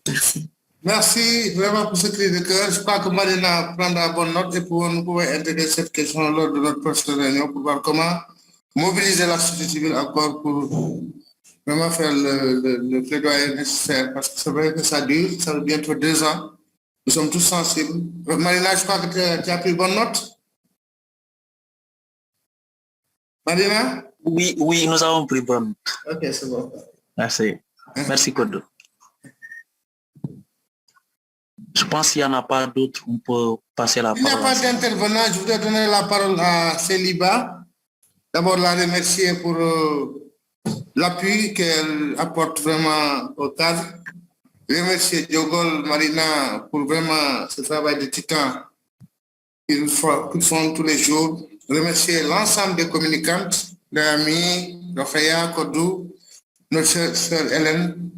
Merci. Merci vraiment pour ce cri de cœur. Je crois que Marina prendra bonne note et nous pouvons intégrer cette question lors de notre prochaine réunion pour voir comment mobiliser la société civile encore pour vraiment faire le plaidoyer nécessaire, parce que c'est vrai que ça dure, ça fait bientôt 2 ans. Nous sommes tous sensibles. Marina, je crois que tu as pris bonne note. Marina? Oui, nous avons pris bonne note. Ok, c'est bon. Merci. Merci, Kodo. Je pense qu'il n'y en a pas d'autres. On peut passer la parole. Il n'y a pas d'intervenant. Je voudrais donner la parole à Céliba. D'abord, la remercier pour l'appui qu'elle apporte vraiment au cadre. Remercier Diogol, Marina pour vraiment ce travail de titan qu'ils font tous les jours. Remercier l'ensemble des communicantes, les amis, Rokhaya, Kodou, notre sœur Hélène.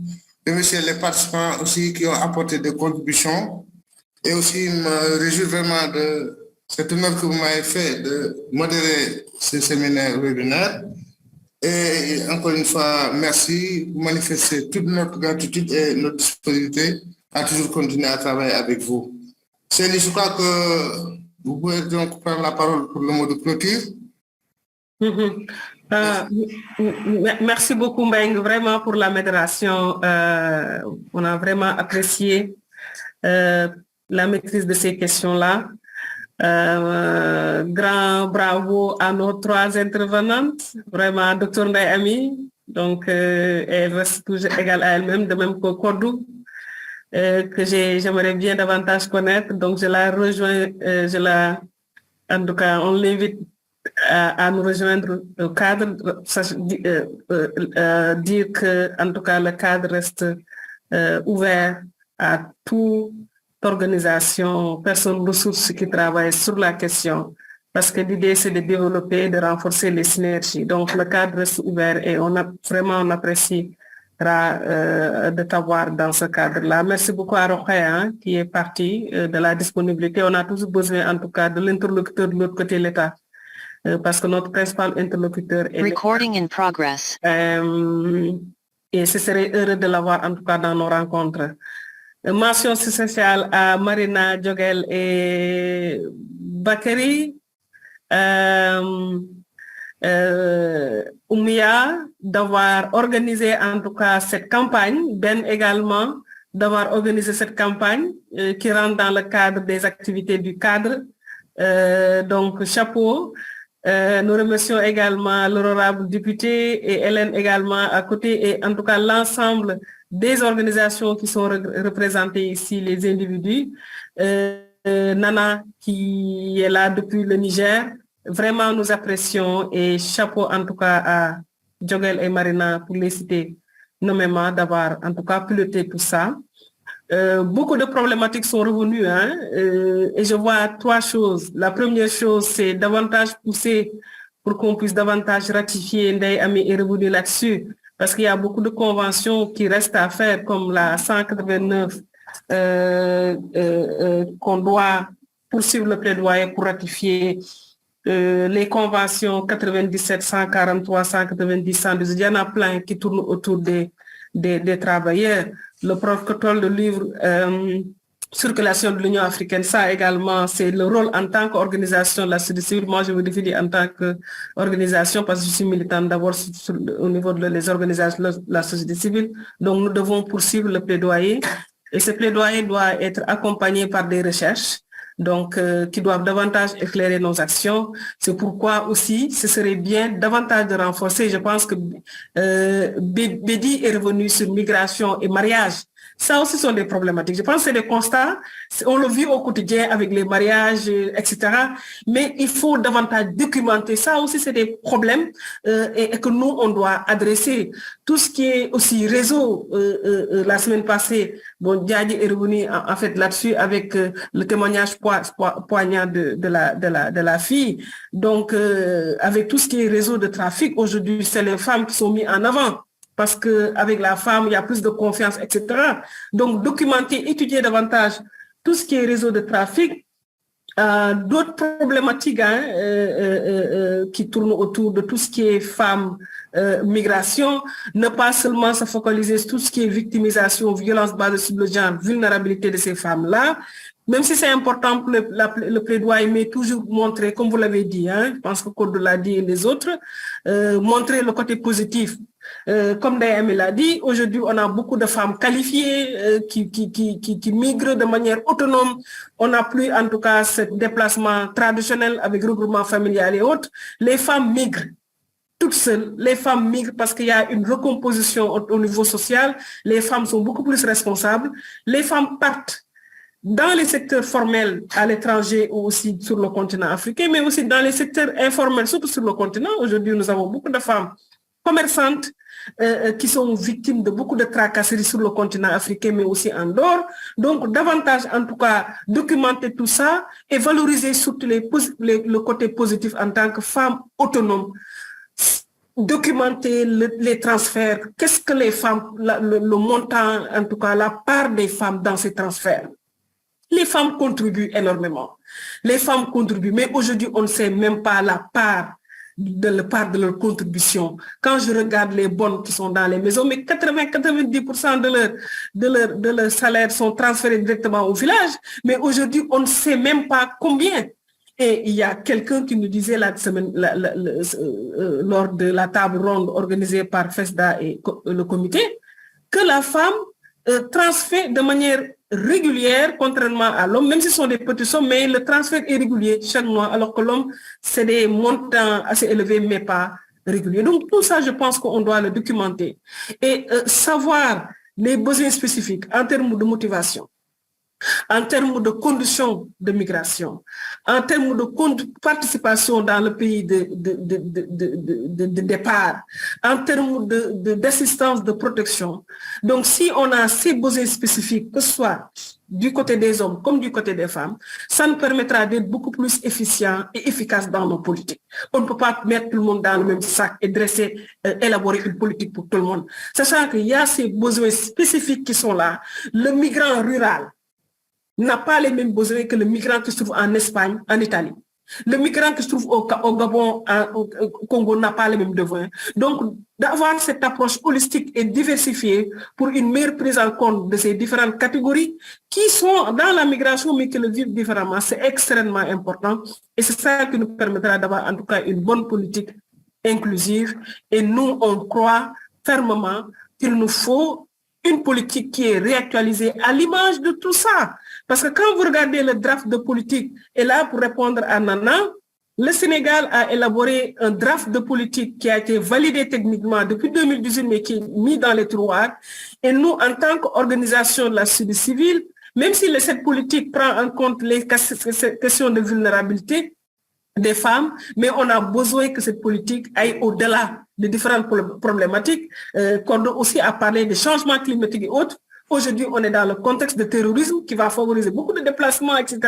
Remercier les participants aussi qui ont apporté des contributions. Et aussi me réjouir vraiment de cet honneur que vous m'avez fait de modérer ce séminaire webinaire. Et encore une fois, merci pour manifester toute notre gratitude et notre disponibilité à toujours continuer à travailler avec vous. Céline, je crois que vous pouvez donc prendre la parole pour le mot de clôture. Merci beaucoup, Mbeng, vraiment pour la modération. On a vraiment apprécié la maîtrise de ces questions-là. Grand bravo à nos 3 intervenantes, vraiment Dr Ndaye Amy, donc elle reste toujours égale à elle-même, de même que Kodou, que j'aimerais bien davantage connaître, donc je la rejoins, en tout cas on l'invite à nous rejoindre au cadre, dire que en tout cas le cadre reste ouvert à tout organisation, personnes ressources qui travaillent sur la question, parce que l'idée c'est de développer, de renforcer les synergies. Donc le cadre reste ouvert et on appréciera de t'avoir dans ce cadre-là. Merci beaucoup à Rokhaya qui est partie de la disponibilité. On a toujours besoin en tout cas de l'interlocuteur de l'autre côté de l'État, parce que notre principal interlocuteur est Recording in progress. Et ce serait heureux de l'avoir en tout cas dans nos rencontres. Mention spéciale à Marina, Diogel et Bakary, Oumia, d'avoir organisé en tout cas cette campagne, Ben également, d'avoir organisé cette campagne qui rentre dans le cadre des activités du cadre. Donc, chapeau. Nous remercions également l'honorable député et Hélène également à côté, et en tout cas l'ensemble des organisations qui sont représentées ici, les individus. Nana qui est là depuis le Niger, vraiment nous apprécions, et chapeau en tout cas à Djogel et Marina pour les citer nommément d'avoir en tout cas piloté tout ça. Beaucoup de problématiques sont revenues, hein, et je vois 3 choses. La première chose, c'est davantage pousser pour qu'on puisse davantage ratifier. Ndeye Amy est revenu là-dessus, parce qu'il y a beaucoup de conventions qui restent à faire, comme la 189, qu'on doit poursuivre le plaidoyer pour ratifier. Les conventions 97, 143, 190, 112, il y en a plein qui tournent autour des travailleurs. Le protocole de livre circulation de l'Union africaine, ça également, c'est le rôle en tant qu'organisation de la société civile. Moi, je me définis en tant qu'organisation parce que je suis militante d'abord au niveau des organisations de la société civile. Donc, nous devons poursuivre le plaidoyer, et ce plaidoyer doit être accompagné par des recherches, donc qui doivent davantage éclairer nos actions. C'est pourquoi aussi ce serait bien davantage de renforcer. Je pense que Bédi est revenu sur migration et mariage. Ça aussi sont des problématiques. Je pense que c'est des constats. On le vit au quotidien avec les mariages, etc. Mais il faut davantage documenter. Ça aussi, c'est des problèmes et que nous, on doit adresser. Tout ce qui est aussi réseau, la semaine passée, bon, Diadi est revenu en fait là-dessus avec le témoignage poignant de la fille. Donc, avec tout ce qui est réseau de trafic, aujourd'hui, c'est les femmes qui sont mises en avant. Parce qu'avec la femme, il y a plus de confiance, etc. Donc, documenter, étudier davantage tout ce qui est réseau de trafic, d'autres problématiques qui tournent autour de tout ce qui est femmes, migration, ne pas seulement se focaliser sur tout ce qui est victimisation, violence basée sur le genre, vulnérabilité de ces femmes-là, même si c'est important pour le plaidoyer, mais toujours montrer, comme vous l'avez dit, hein, je pense que Code l'a dit et les autres, montrer le côté positif. Comme Ndeye l'a dit, aujourd'hui, on a beaucoup de femmes qualifiées qui migrent de manière autonome. On n'a plus, en tout cas, ce déplacement traditionnel avec regroupement familial et autres. Les femmes migrent toutes seules. Les femmes migrent parce qu'il y a une recomposition au niveau social. Les femmes sont beaucoup plus responsables. Les femmes partent dans les secteurs formels à l'étranger ou aussi sur le continent africain, mais aussi dans les secteurs informels, surtout sur le continent. Aujourd'hui, nous avons beaucoup de femmes commerçantes qui sont victimes de beaucoup de tracasseries sur le continent africain, mais aussi en dehors. Donc, davantage, en tout cas, documenter tout ça et valoriser surtout le côté positif en tant que femme autonome. Documenter les transferts. Qu'est-ce que les femmes, le montant, en tout cas, la part des femmes dans ces transferts? Les femmes contribuent énormément. Les femmes contribuent, mais aujourd'hui, on ne sait même pas la part de leur contribution. Quand je regarde les bonnes qui sont dans les maisons, mais 80-90% de leur salaire sont transférés directement au village, mais aujourd'hui, on ne sait même pas combien. Et il y a quelqu'un qui nous disait la semaine, lors de la table ronde organisée par FESDA et le comité, que la femme transfère de manière régulière, contrairement à l'homme, même si ce sont des petits sommes, mais le transfert est régulier chaque mois, alors que l'homme, c'est des montants assez élevés, mais pas réguliers. Donc, tout ça, je pense qu'on doit le documenter. Et savoir les besoins spécifiques en termes de motivation, en termes de conditions de migration, en termes de participation dans le pays de départ, en termes d'assistance, de protection. Donc, si on a ces besoins spécifiques, que ce soit du côté des hommes comme du côté des femmes, ça nous permettra d'être beaucoup plus efficients et efficaces dans nos politiques. On ne peut pas mettre tout le monde dans le même sac et élaborer une politique pour tout le monde. Sachant qu'il y a ces besoins spécifiques qui sont là. Le migrant rural n'a pas les mêmes besoins que le migrant qui se trouve en Espagne, en Italie. Le migrant qui se trouve au Gabon, au Congo, n'a pas les mêmes besoins. Donc, d'avoir cette approche holistique et diversifiée pour une meilleure prise en compte de ces différentes catégories qui sont dans la migration mais qui le vivent différemment, c'est extrêmement important. Et c'est ça qui nous permettra d'avoir en tout cas une bonne politique inclusive. Et nous, on croit fermement qu'il nous faut une politique qui est réactualisée à l'image de tout ça. Parce que quand vous regardez le draft de politique, et là, pour répondre à Nana, Le Sénégal a élaboré un draft de politique qui a été validé techniquement depuis 2018, mais qui est mis dans les tiroirs. Et nous, en tant qu'organisation de la société civile, même si cette politique prend en compte les questions de vulnérabilité des femmes, mais on a besoin que cette politique aille au-delà des différentes problématiques, qu'on aussi a parlé des changements climatiques et autres. Aujourd'hui, on est dans le contexte de terrorisme qui va favoriser beaucoup de déplacements, etc.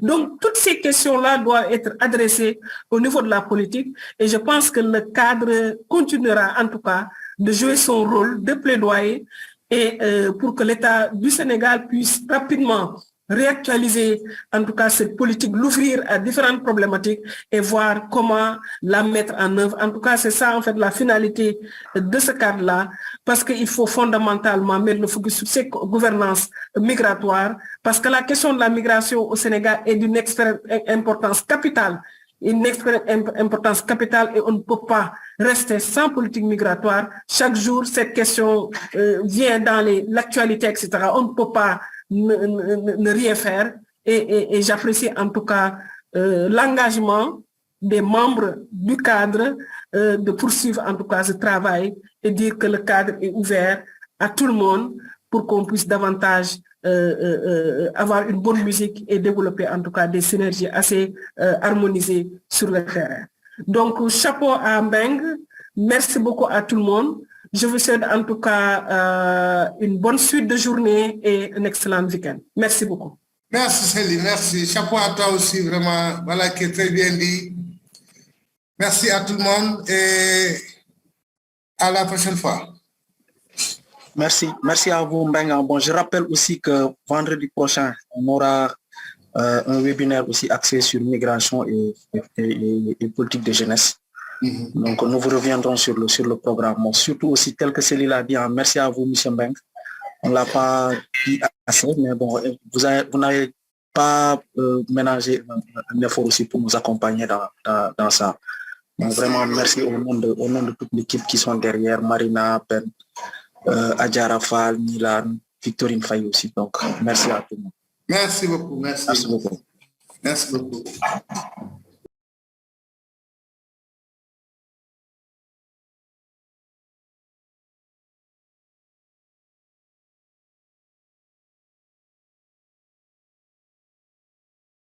Donc, toutes ces questions-là doivent être adressées au niveau de la politique. Et je pense que le cadre continuera, en tout cas, de jouer son rôle de plaidoyer et pour que l'État du Sénégal puisse rapidement réactualiser, en tout cas, cette politique, l'ouvrir à différentes problématiques et voir comment la mettre en œuvre. En tout cas, c'est ça, en fait, la finalité de ce cadre-là, parce qu'il faut fondamentalement mettre le focus sur ces gouvernances migratoires, parce que la question de la migration au Sénégal est d'une importance capitale. Une importance capitale et on ne peut pas rester sans politique migratoire. Chaque jour, cette question vient dans l'actualité, etc. On ne peut pas ne rien faire et j'apprécie en tout cas l'engagement des membres du cadre de poursuivre en tout cas ce travail et dire que le cadre est ouvert à tout le monde pour qu'on puisse davantage avoir une bonne musique et développer en tout cas des synergies assez harmonisées sur le terrain. Donc chapeau à Mbeng, merci beaucoup à tout le monde. Je vous souhaite en tout cas une bonne suite de journée et un excellent week-end. Merci beaucoup. Merci Céline, merci. Chapeau à toi aussi, vraiment. Voilà qui est très bien dit. Merci à tout le monde et à la prochaine fois. Merci à vous, Mbenga. Bon, je rappelle aussi que vendredi prochain, on aura un webinaire aussi axé sur migration et politique de jeunesse. Donc, nous vous reviendrons sur le programme. Bon, surtout aussi, tel que Céline l'a dit, merci à vous, M. Mbeng. On ne l'a pas dit assez, mais bon, vous n'avez pas ménagé un effort aussi pour nous accompagner dans ça. Donc, vraiment, merci au nom de toute l'équipe qui sont derrière, Marina, Ben, Adjara Fall, Milan, Victorine Faye aussi. Donc, merci à tout le monde. Merci beaucoup. Merci beaucoup. Merci beaucoup.